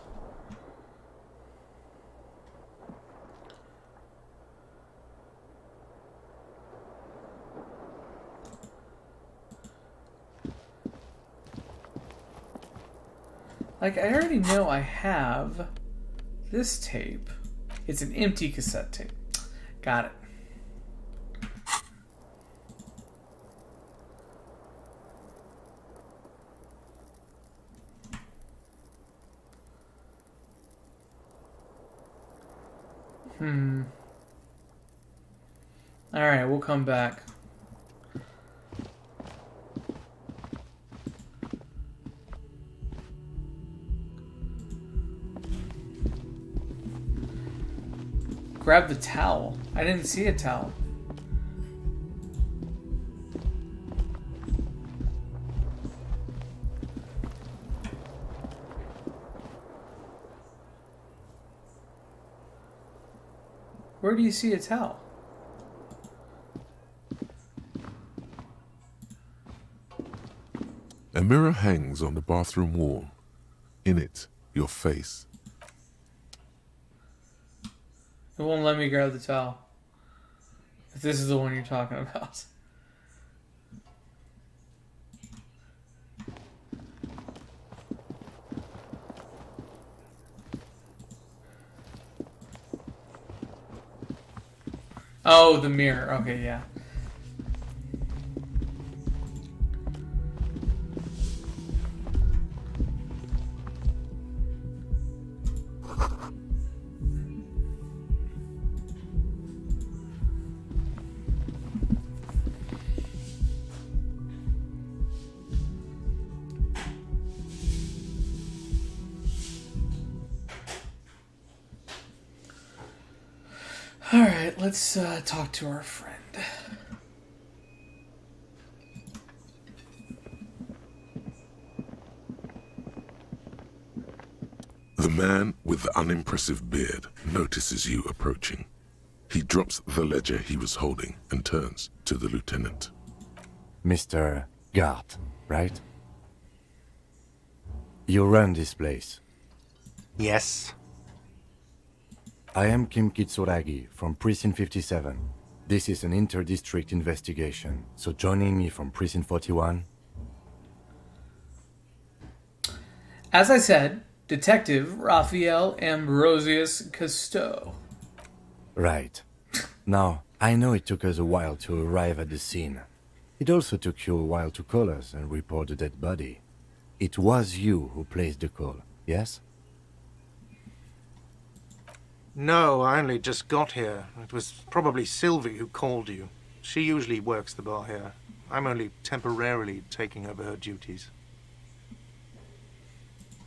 Like, I already know I have this tape. It's an empty cassette tape. Got it. Alright, we'll come back. Grab the towel. I didn't see a towel. Where do you see a towel? A mirror hangs on the bathroom wall. In it, your face. It won't let me grab the towel. If this is the one you're talking about. Oh, the mirror. Okay, yeah. Alright, let's talk to our friend. The man with the unimpressive beard notices you approaching. He drops the ledger he was holding and turns to the lieutenant. Mr. Gart, right? You run this place. Yes. I am Kim Kitsuragi from Precinct 57. This is an inter-district investigation, so joining me from Precinct 41... As I said, Detective Raphael Ambrosius Cousteau. Right. Now, I know it took us a while to arrive at the scene. It also took you a while to call us and report the dead body. It was you who placed the call, yes? No, I only just got here. It was probably Sylvie who called you. She usually works the bar here. I'm only temporarily taking over her duties.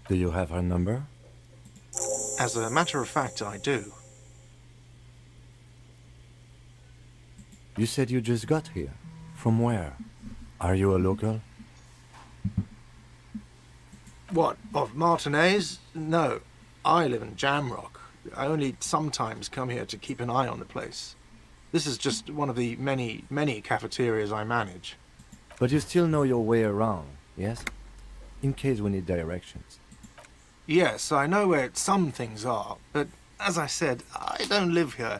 Do you have her number? As a matter of fact, I do. You said you just got here. From where? Are you a local? What, of Martinez? No, I live in Jamrock. I only sometimes come here to keep an eye on the place. This is just one of the many, many cafeterias I manage. But you still know your way around, yes? In case we need directions. Yes, I know where some things are, but as I said, I don't live here.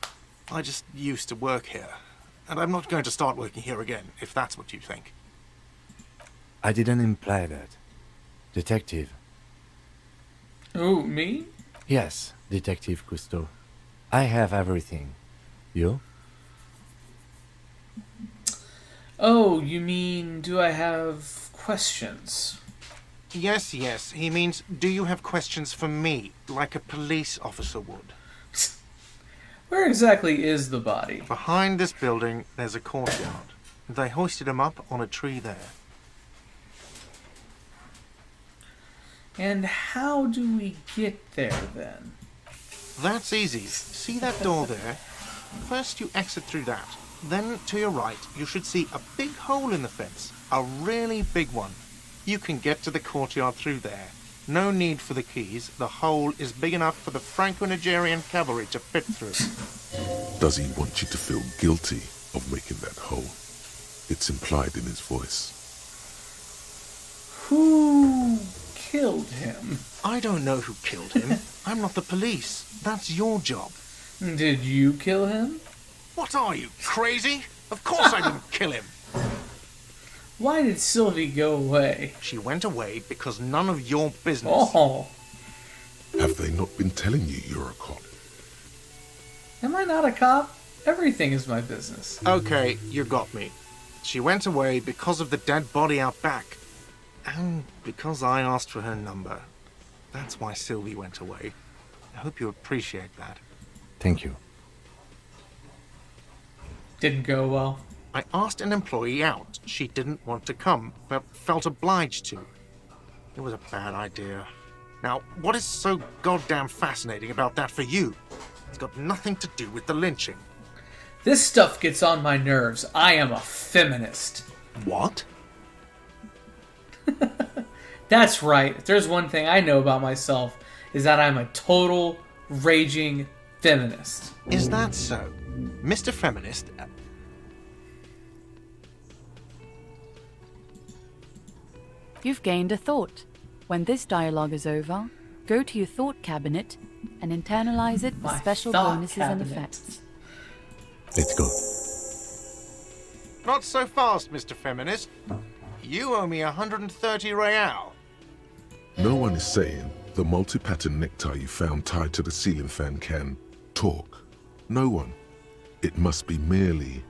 I just used to work here. And I'm not going to start working here again, if that's what you think. I didn't imply that. Detective. Oh, me? Yes, Detective Cousteau. I have everything. You? Oh, you mean, do I have questions? Yes, yes. He means, do you have questions for me, like a police officer would? Where exactly is the body? Behind this building, there's a courtyard. They hoisted him up on a tree there. And how do we get there, then? That's easy. See that door there? First you exit through that. Then, to your right, you should see a big hole in the fence. A really big one. You can get to the courtyard through there. No need for the keys. The hole is big enough for the Franco-Nigerian cavalry to fit through. Does he want you to feel guilty of making that hole? It's implied in his voice. Who killed him? I don't know who killed him. I'm not the police. That's your job. Did you kill him? What are you, crazy? Of course I didn't kill him. Why did Sylvie go away? She went away because none of your business. Oh. Have they not been telling you you're a cop? Am I not a cop? Everything is my business. Okay, you got me. She went away because of the dead body out back. And because I asked for her number. That's why Sylvie went away. I hope you appreciate that. Thank you. Didn't go well. I asked an employee out. She didn't want to come, but felt obliged to. It was a bad idea. Now, what is so goddamn fascinating about that for you? It's got nothing to do with the lynching. This stuff gets on my nerves. I am a feminist. What? That's right. If there's one thing I know about myself, is that I'm a total raging feminist. Is that so? Mr. Feminist... You've gained a thought. When this dialogue is over, go to your thought cabinet and internalize it with special bonuses and effects. Let's go. Not so fast, Mr. Feminist. You owe me 130 real. No one is saying the multi-pattern necktie you found tied to the ceiling fan can talk. No one. It must be merely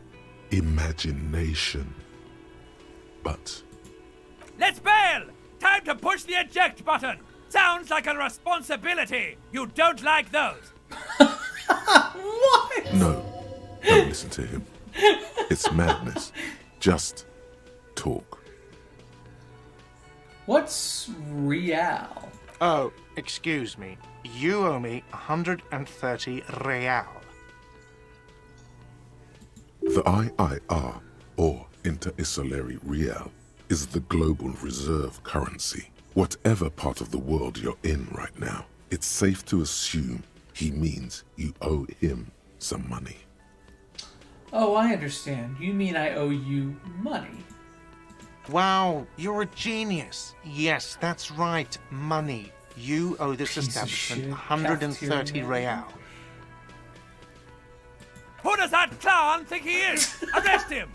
imagination. But... Let's bail! Time to push the eject button! Sounds like a responsibility! You don't like those! What? No, don't listen to him. It's madness. Just talk. What's real? Oh, excuse me. You owe me 130 real. The IIR, or Inter-Isolary Real, is the global reserve currency. Whatever part of the world you're in right now, it's safe to assume he means you owe him some money. Oh, I understand. You mean I owe you money. Wow, you're a genius. Yes, that's right, money. You owe this establishment 130 real. Who does that clown think he is? Arrest him!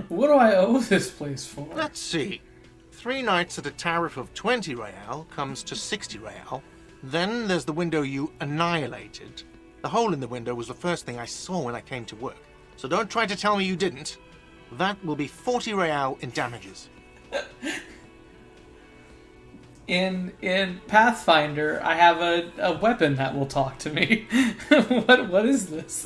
What do I owe this place for? Let's see. 3 nights at a tariff of 20 real comes to 60 real. Then there's the window you annihilated. The hole in the window was the first thing I saw when I came to work. So don't try to tell me you didn't. That will be 40 real in damages. In Pathfinder, I have a weapon that will talk to me. What is this?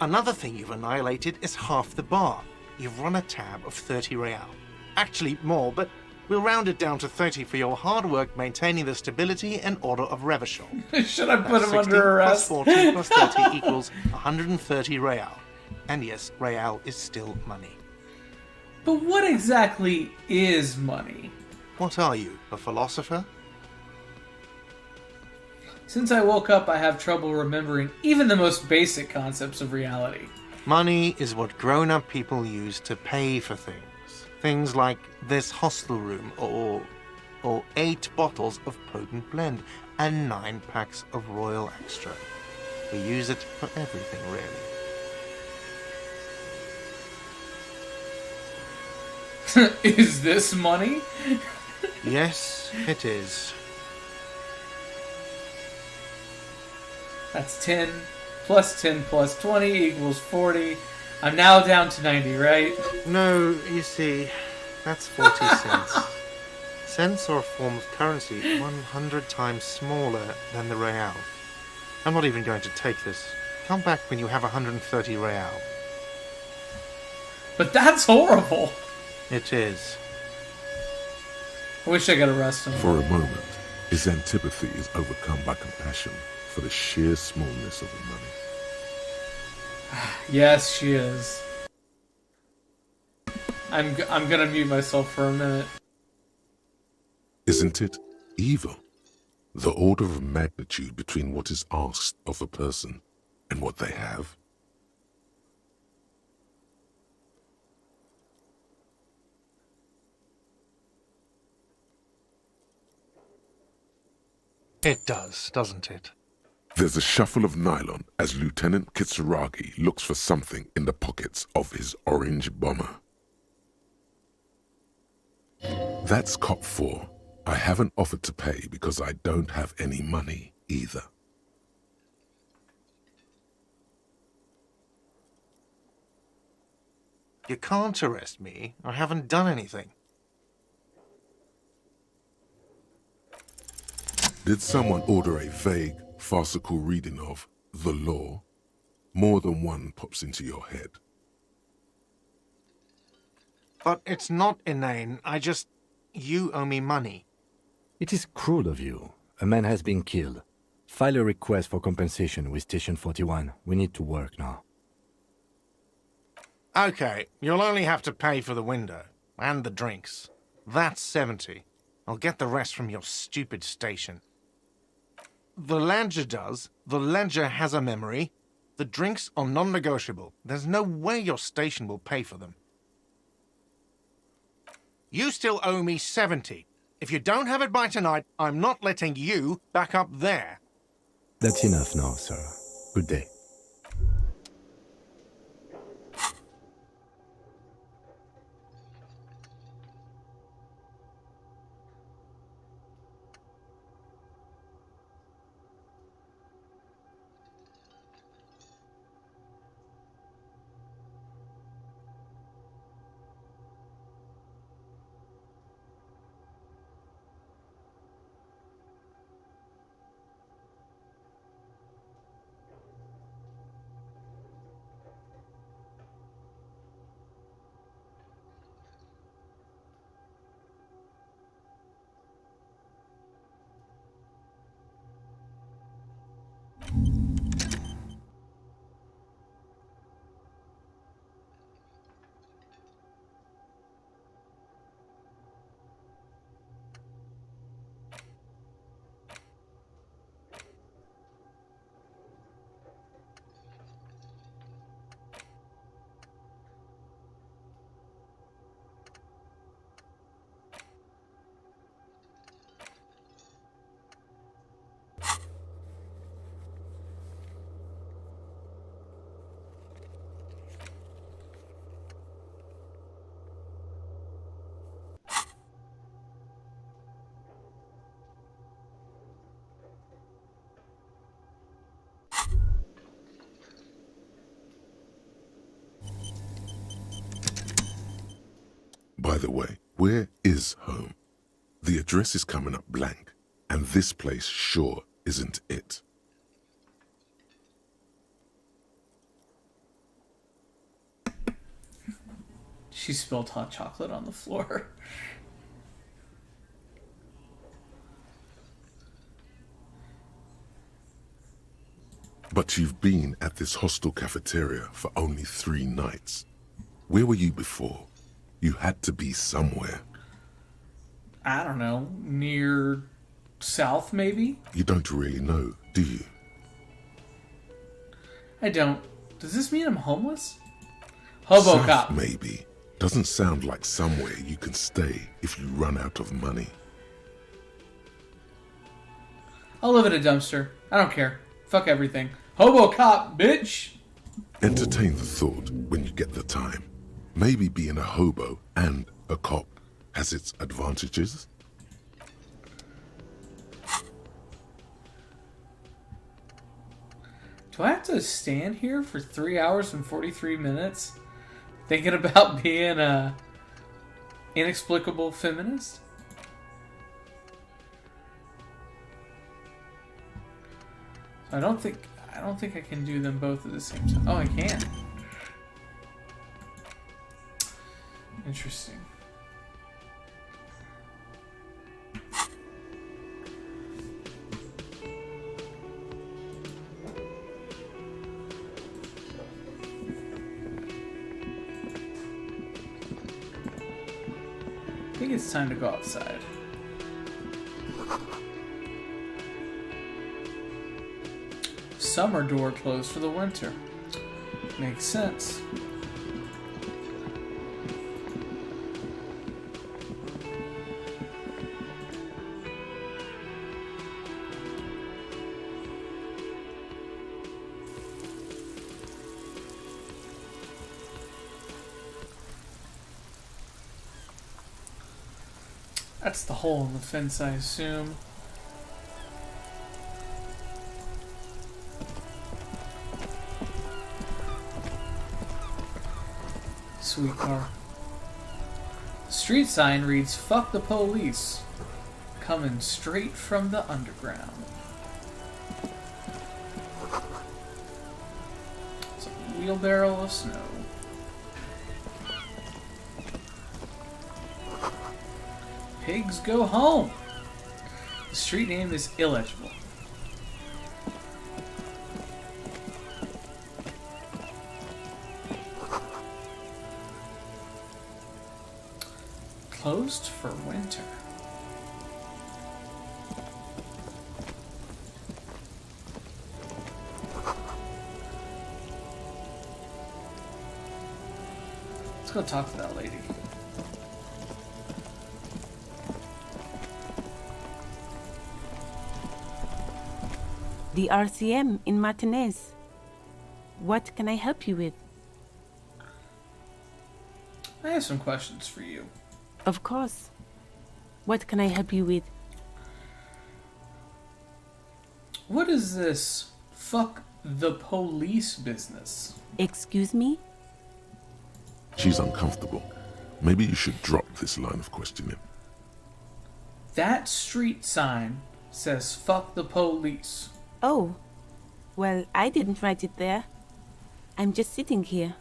Another thing you've annihilated is half the bar. You've run a tab of 30 real. Actually, more, but we'll round it down to 30 for your hard work maintaining the stability and order of Revachol. Should I put him 60 under arrest? plus 40 plus 30 equals 130 real. And yes, real is still money. But what exactly is money? What are you, a philosopher? Since I woke up, I have trouble remembering even the most basic concepts of reality. Money is what grown-up people use to pay for things. Things like this hostel room, or 8 bottles of potent blend, and 9 packs of Royal Extra. We use it for everything, really. Is this money? Yes, it is. That's 10 plus 10 plus 20 equals 40. I'm now down to 90, right? No, you see, that's 40 cents. Cents are a form of currency 100 times smaller than the real. I'm not even going to take this. Come back when you have 130 real. But that's horrible. It is. I wish I could arrest him. For a moment, his antipathy is overcome by compassion for the sheer smallness of the money. Yes, she is. I'm gonna mute myself for a minute. Isn't it evil? The order of magnitude between what is asked of a person and what they have. It does, doesn't it? There's a shuffle of nylon as Lieutenant Kitsuragi looks for something in the pockets of his orange bomber. That's Cop 4. I haven't offered to pay because I don't have any money either. You can't arrest me. I haven't done anything. Did someone order a vague, farcical reading of the law? More than one pops into your head. But it's not inane. You owe me money. It is cruel of you. A man has been killed. File a request for compensation with Station 41. We need to work now. Okay, you'll only have to pay for the window. And the drinks. That's 70. I'll get the rest from your stupid station. The ledger does. The ledger has a memory. The drinks are non-negotiable. There's no way your station will pay for them. You still owe me 70. If you don't have it by tonight, I'm not letting you back up there. That's enough now, sir. Good day. By the way, where is home? The address is coming up blank, and this place sure isn't it. She spilled hot chocolate on the floor. But you've been at this hostel cafeteria for only 3 nights. Where were you before? You had to be somewhere. I don't know, near south maybe? You don't really know, do you? I don't. Does this mean I'm homeless? Hobo South, Cop. maybe. Doesn't sound like somewhere you can stay if you run out of money. I'll live at a dumpster. I don't care. Fuck everything. Hobo Cop, bitch! Entertain the thought when you get the time. Maybe being a hobo and A cop has its advantages. Do I have to stand here for 3 hours and 43 minutes thinking about being a inexplicable feminist? I don't think I can do them both at the same time. Oh, I can. Interesting. I think it's time to go outside. Summer door closed for the winter. Makes sense. That's the hole in the fence, I assume. Sweet car. The street sign reads, "Fuck the police." Coming straight from the underground. It's a wheelbarrow of snow. Pigs go home. The street name is illegible. Closed for winter. Let's go talk to that lady. The RCM in Martinez. What can I help you with? I have some questions for you. Of course. What can I help you with? What is this fuck the police business? Excuse me? She's uncomfortable. Maybe you should drop this line of questioning. That street sign says fuck the police. Oh. Well, I didn't write it there. I'm just sitting here.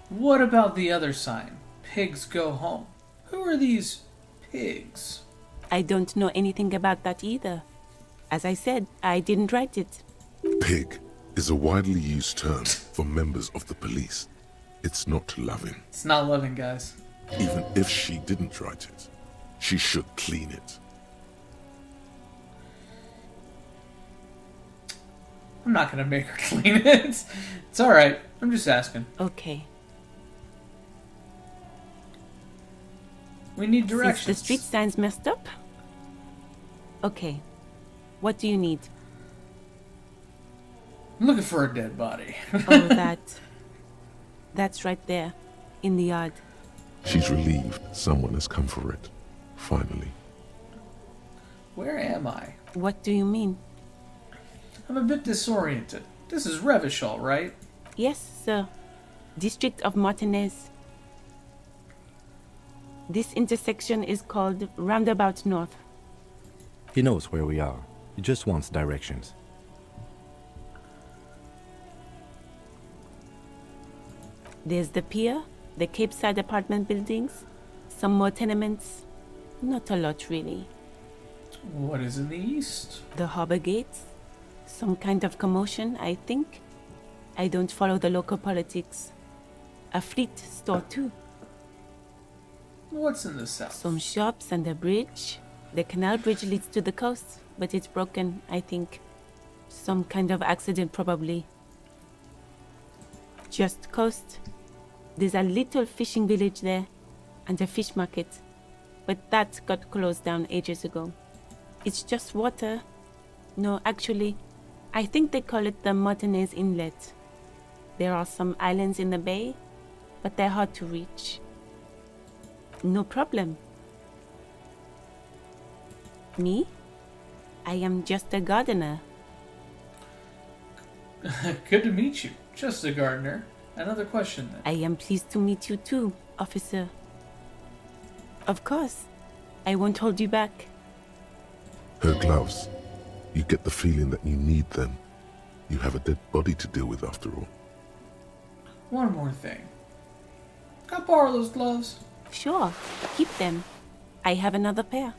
What about the other sign? Pigs go home. Who are these pigs? I don't know anything about that either. As I said, I didn't write it. Pig is a widely used term for members of the police. It's not loving. It's not loving, guys. Even if she didn't write it, she should clean it. I'm not gonna make her clean it. It's alright. I'm just asking. Okay. We need directions. Since the street sign's messed up? Okay. What do you need? I'm looking for a dead body. Oh, that's right there. In the yard. She's relieved someone has come for it. Finally. Where am I? What do you mean? I'm a bit disoriented. This is Revachol, right? Yes, sir. District of Martinez. This intersection is called Roundabout North. He knows where we are. He just wants directions. There's the pier, the Cape Side apartment buildings, some more tenements. Not a lot, really. What is in the east? The harbor gates. Some kind of commotion, I think. I don't follow the local politics. A fleet store, too. What's in the south? Some shops and a bridge. The canal bridge leads to the coast, but it's broken, I think. Some kind of accident, probably. Just coast. There's a little fishing village there, and a fish market. But that got closed down ages ago. It's just water. No, actually, I think they call it the Martinez Inlet. There are some islands in the bay, but they're hard to reach. No problem. Me? I am just a gardener. Good to meet you. Just a gardener. Another question then. I am pleased to meet you too, officer. Of course. I won't hold you back. Her gloves. You get the feeling that you need them. You have a dead body to deal with after all. One more thing. Can I borrow those gloves? Sure. Keep them. I have another pair.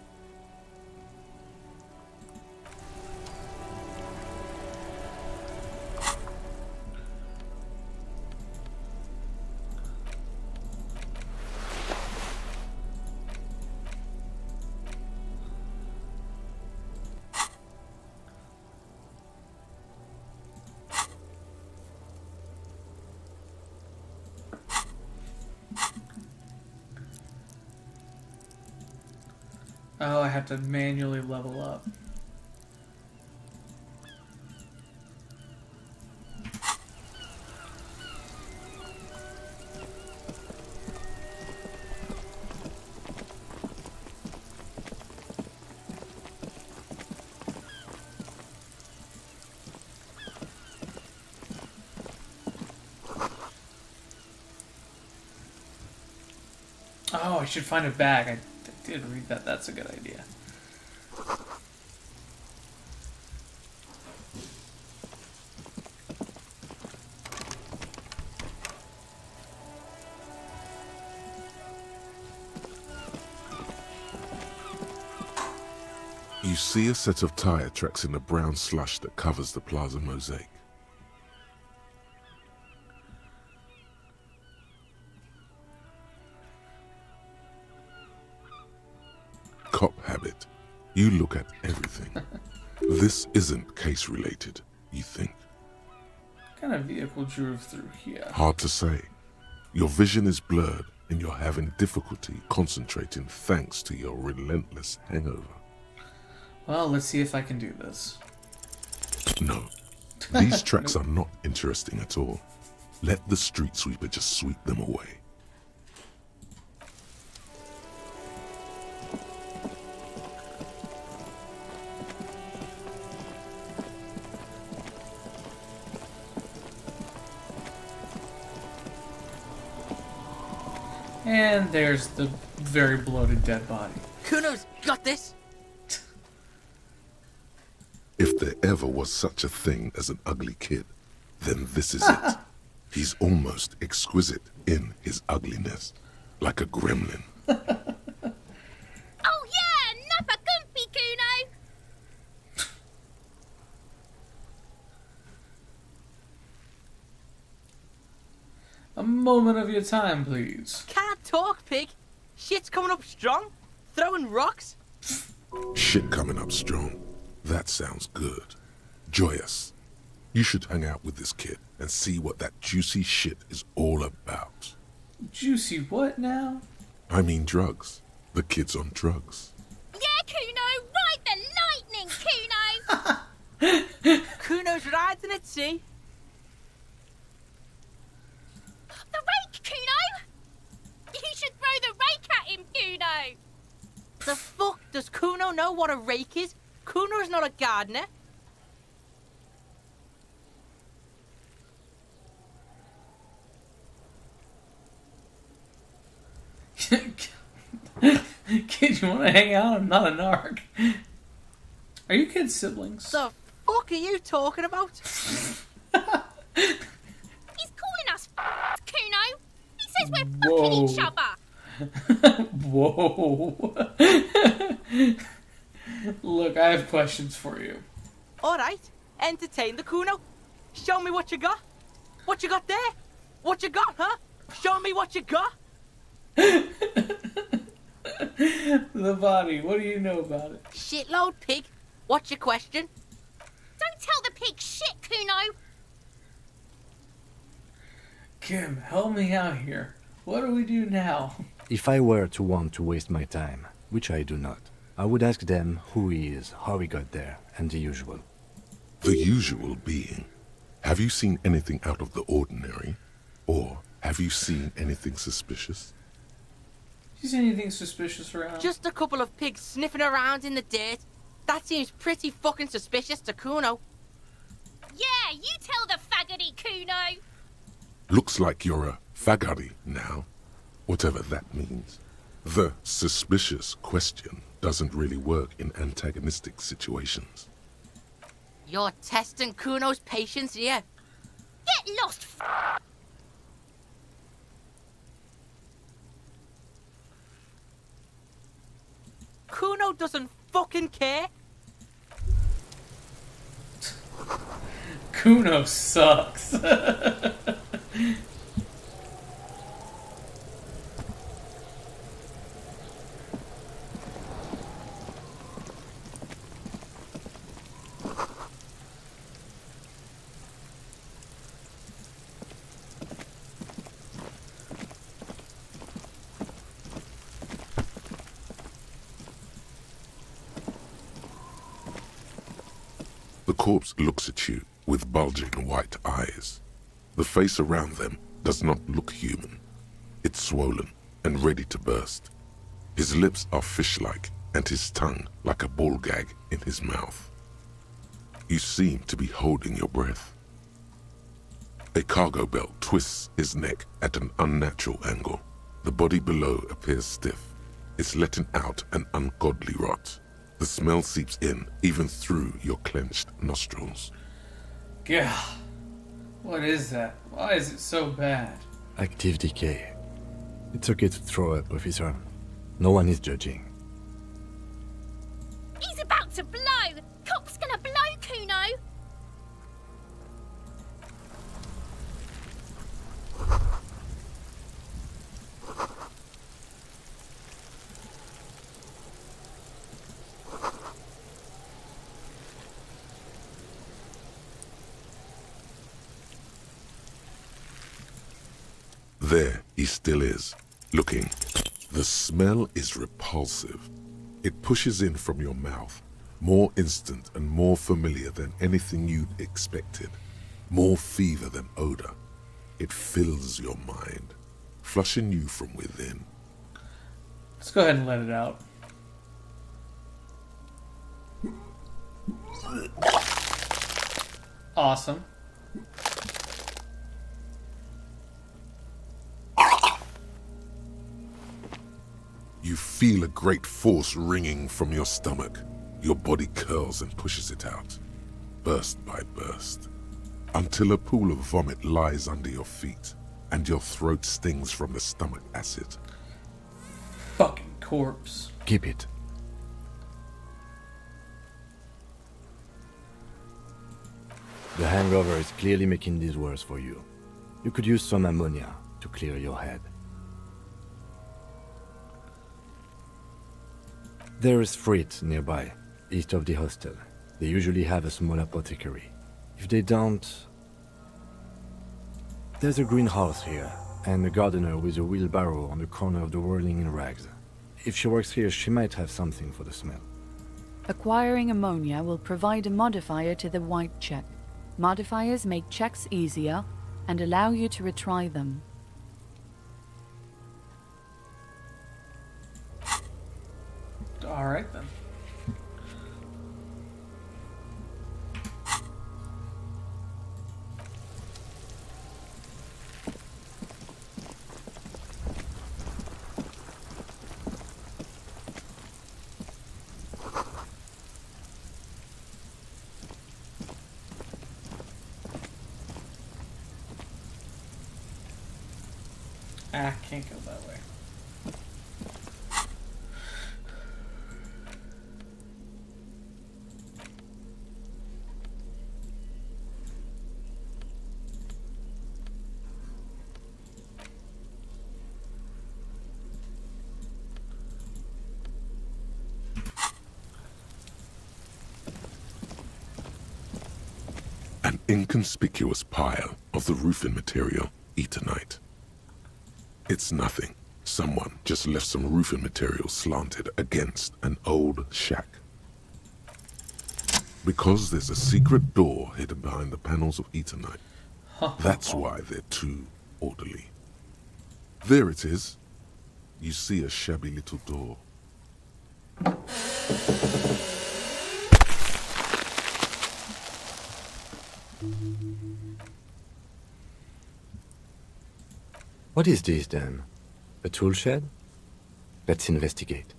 Oh, I have to manually level up. Oh, I should find a bag. I did read that. That's a good idea. You see a set of tire tracks in the brown slush that covers the plaza mosaic. Cop habit. You look at everything. This isn't case related, you think. What kind of vehicle drove through here? Hard to say. Your vision is blurred and you're having difficulty concentrating thanks to your relentless hangover. Well, let's see if I can do this. No. These tracks are not interesting at all. Let the street sweeper just sweep them away. And there's the very bloated dead body. Kuno's got this! If there ever was such a thing as an ugly kid, then this is it. He's almost exquisite in his ugliness, like a gremlin. Oh yeah, another gumpy, Kuno! A moment of your time, please. Can't talk, pig. Shit's coming up strong. Throwing rocks. Shit coming up strong. That sounds good. Joyous. You should hang out with this kid and see what that juicy shit is all about. Juicy what now? I mean drugs. The kid's on drugs. Yeah, Kuno, ride the lightning, Kuno! Kuno's riding it, see? The rake, Kuno! You should throw the rake at him, Kuno! The fuck? Does Kuno know what a rake is? Kuno's not a gardener. Kid, you want to hang out? I'm not a narc. Are you kids siblings? The fuck are you talking about? He's calling us Kuno! He says we're fucking each other! Whoa. Look, I have questions for you. Alright, entertain the Kuno. Show me what you got. What you got there? What you got, huh? Show me what you got. The body, what do you know about it? Shitload, pig. What's your question? Don't tell the pig shit, Kuno! Kim, help me out here. What do we do now? If I were to want to waste my time, which I do not, I would ask them who he is, how he got there, and the usual. The usual being, have you seen anything out of the ordinary? Or Have you seen anything suspicious? You see anything suspicious around? Just a couple of pigs sniffing around in the dirt. That seems pretty fucking suspicious to Kuno. Yeah, you tell the faggoty, Kuno. Looks like you're a faggoty now, whatever that means. The suspicious question doesn't really work in antagonistic situations. You're testing Kuno's patience here. Get lost, Kuno doesn't fucking care. Kuno sucks. The corpse looks at you with bulging white eyes. The face around them does not look human. It's swollen and ready to burst. His lips are fish-like and his tongue like a ball gag in his mouth. You seem to be holding your breath. A cargo belt twists his neck at an unnatural angle. The body below appears stiff. It's letting out an ungodly rot. The smell seeps in, even through your clenched nostrils. God, what is that? Why is it so bad? Active decay. It's okay to throw up, officer. No one is judging. He's about to blow. Cop's gonna blow, Kuno. There he still is, looking. The smell is repulsive. It pushes in from your mouth, more instant and more familiar than anything you'd expected. More fever than odor. It fills your mind, flushing you from within. Let's go ahead and let it out. Awesome. You feel a great force ringing from your stomach. Your body curls and pushes it out, burst by burst, until a pool of vomit lies under your feet, and your throat stings from the stomach acid. Fucking corpse. Keep it. The hangover is clearly making this worse for you. You could use some ammonia to clear your head. There is Frit nearby, east of the hostel. They usually have a small apothecary. If they don't... There's a greenhouse here, and a gardener with a wheelbarrow on the corner of the whirling in rags. If she works here, she might have something for the smell. Acquiring ammonia will provide a modifier to the white check. Modifiers make checks easier and allow you to retry them. Alright then. Can't go that way. An inconspicuous pile of the roofing material, Eternite. It's nothing. Someone just left some roofing material slanted against an old shack. Because there's a secret door hidden behind the panels of Eternite. That's why they're too orderly. There it is. You see a shabby little door. What is this then? A tool shed? Let's investigate.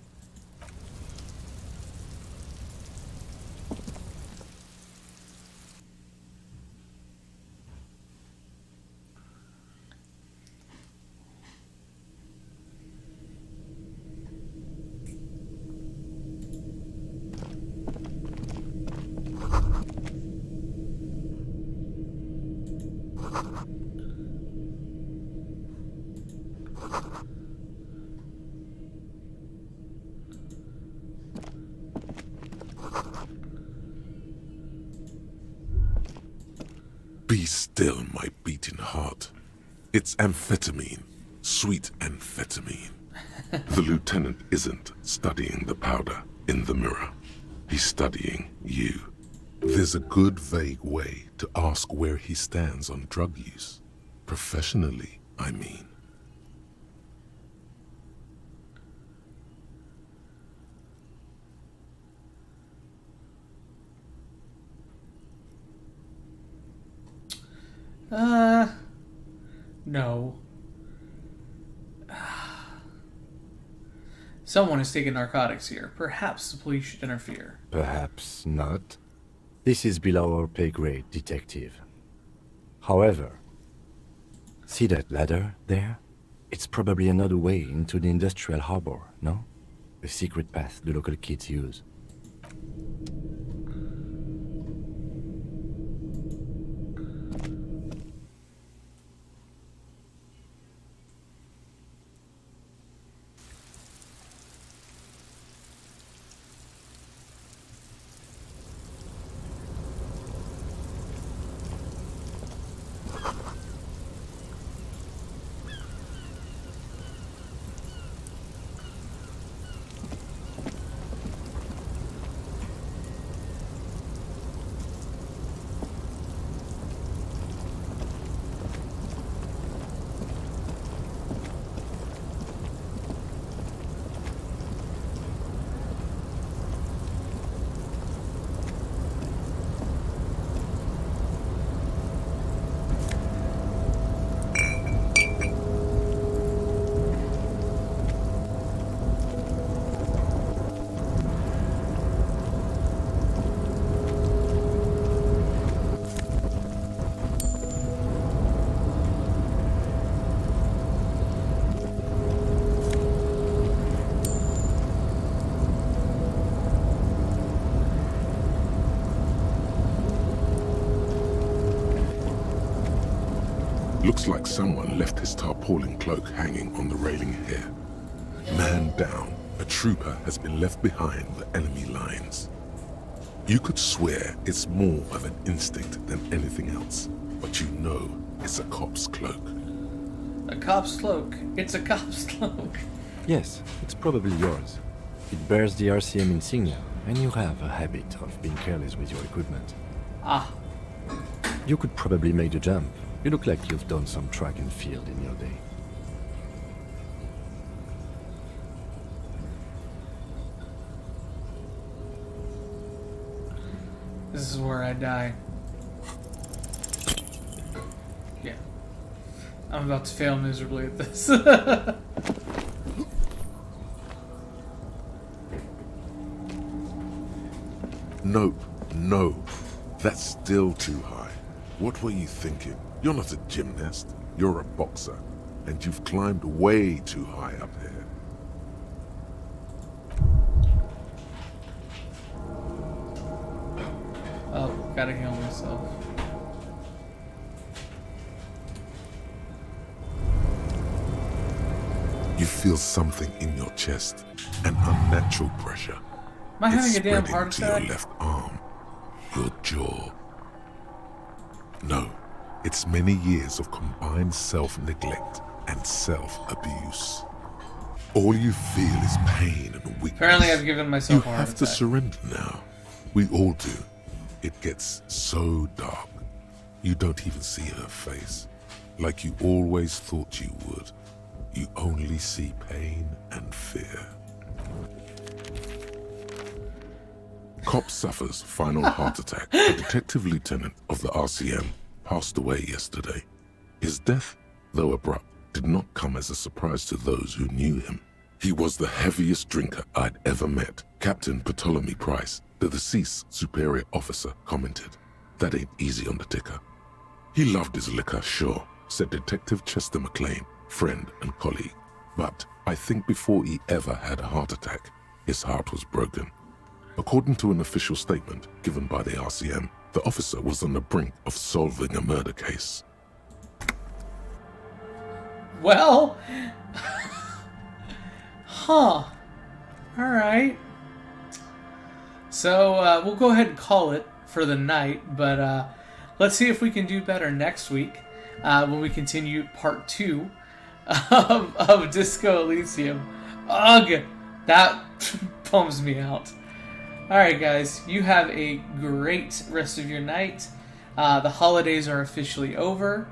Be still, my beating heart. It's amphetamine. Sweet amphetamine. The lieutenant isn't studying the powder in the mirror. He's studying you. There's a good vague way to ask where he stands on drug use. Professionally, I mean. No. Someone is taking narcotics here. Perhaps the police should interfere. Perhaps not. This is below our pay grade, detective. However, see that ladder there? It's probably another way into the industrial harbor, no? A secret path the local kids use. Looks like someone left his tarpaulin cloak hanging on the railing here. Man down, a trooper has been left behind the enemy lines. You could swear it's more of an instinct than anything else, but you know it's a cop's cloak. A cop's cloak. It's a cop's cloak. Yes, it's probably yours. It bears the RCM insignia, and you have a habit of being careless with your equipment. Ah. You could probably make the jump. You look like you've done some track and field in your day. This is where I die. Yeah. I'm about to fail miserably at this. Nope, no. That's still too high. What were you thinking? You're not a gymnast. You're a boxer. And you've climbed way too high up here. Oh, gotta heal myself. You feel something in your chest. An unnatural pressure. Am I having It's a damn spreading heart to attack? your left arm. Your jaw. No. It's many years of combined self-neglect and self-abuse. All you feel is pain and weakness. Apparently I've given myself You a heart have to attack. surrender now. We all do. It gets so dark. You don't even see her face. Like you always thought you would. you only see pain and fear. Cop suffers final heart attack. A detective lieutenant of the RCM passed away yesterday. His death, though abrupt, did not come as a surprise to those who knew him. He was the heaviest drinker I'd ever met. Captain Ptolemy Price, the deceased superior officer, commented, "That ain't easy on the ticker." He loved his liquor, sure, said Detective Chester McLean, friend and colleague. But I think before he ever had a heart attack, his heart was broken. According to an official statement given by the RCM, the officer was on the brink of solving a murder case. Well, huh. Alright. So, we'll go ahead and call it for the night, but let's see if we can do better next week when we continue part 2 of Disco Elysium. Ugh! That bums me out. Alright guys, you have a great rest of your night. The holidays are officially over.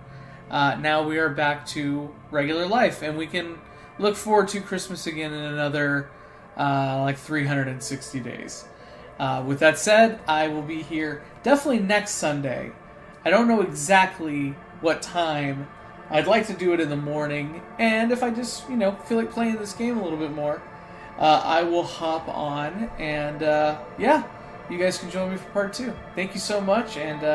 Now we are back to regular life, and we can look forward to Christmas again in another 360 days. With that said, I will be here definitely next Sunday. I don't know exactly what time. I'd like to do it in the morning, and if I just, feel like playing this game a little bit more, I will hop on, and you guys can join me for part 2. Thank you so much, and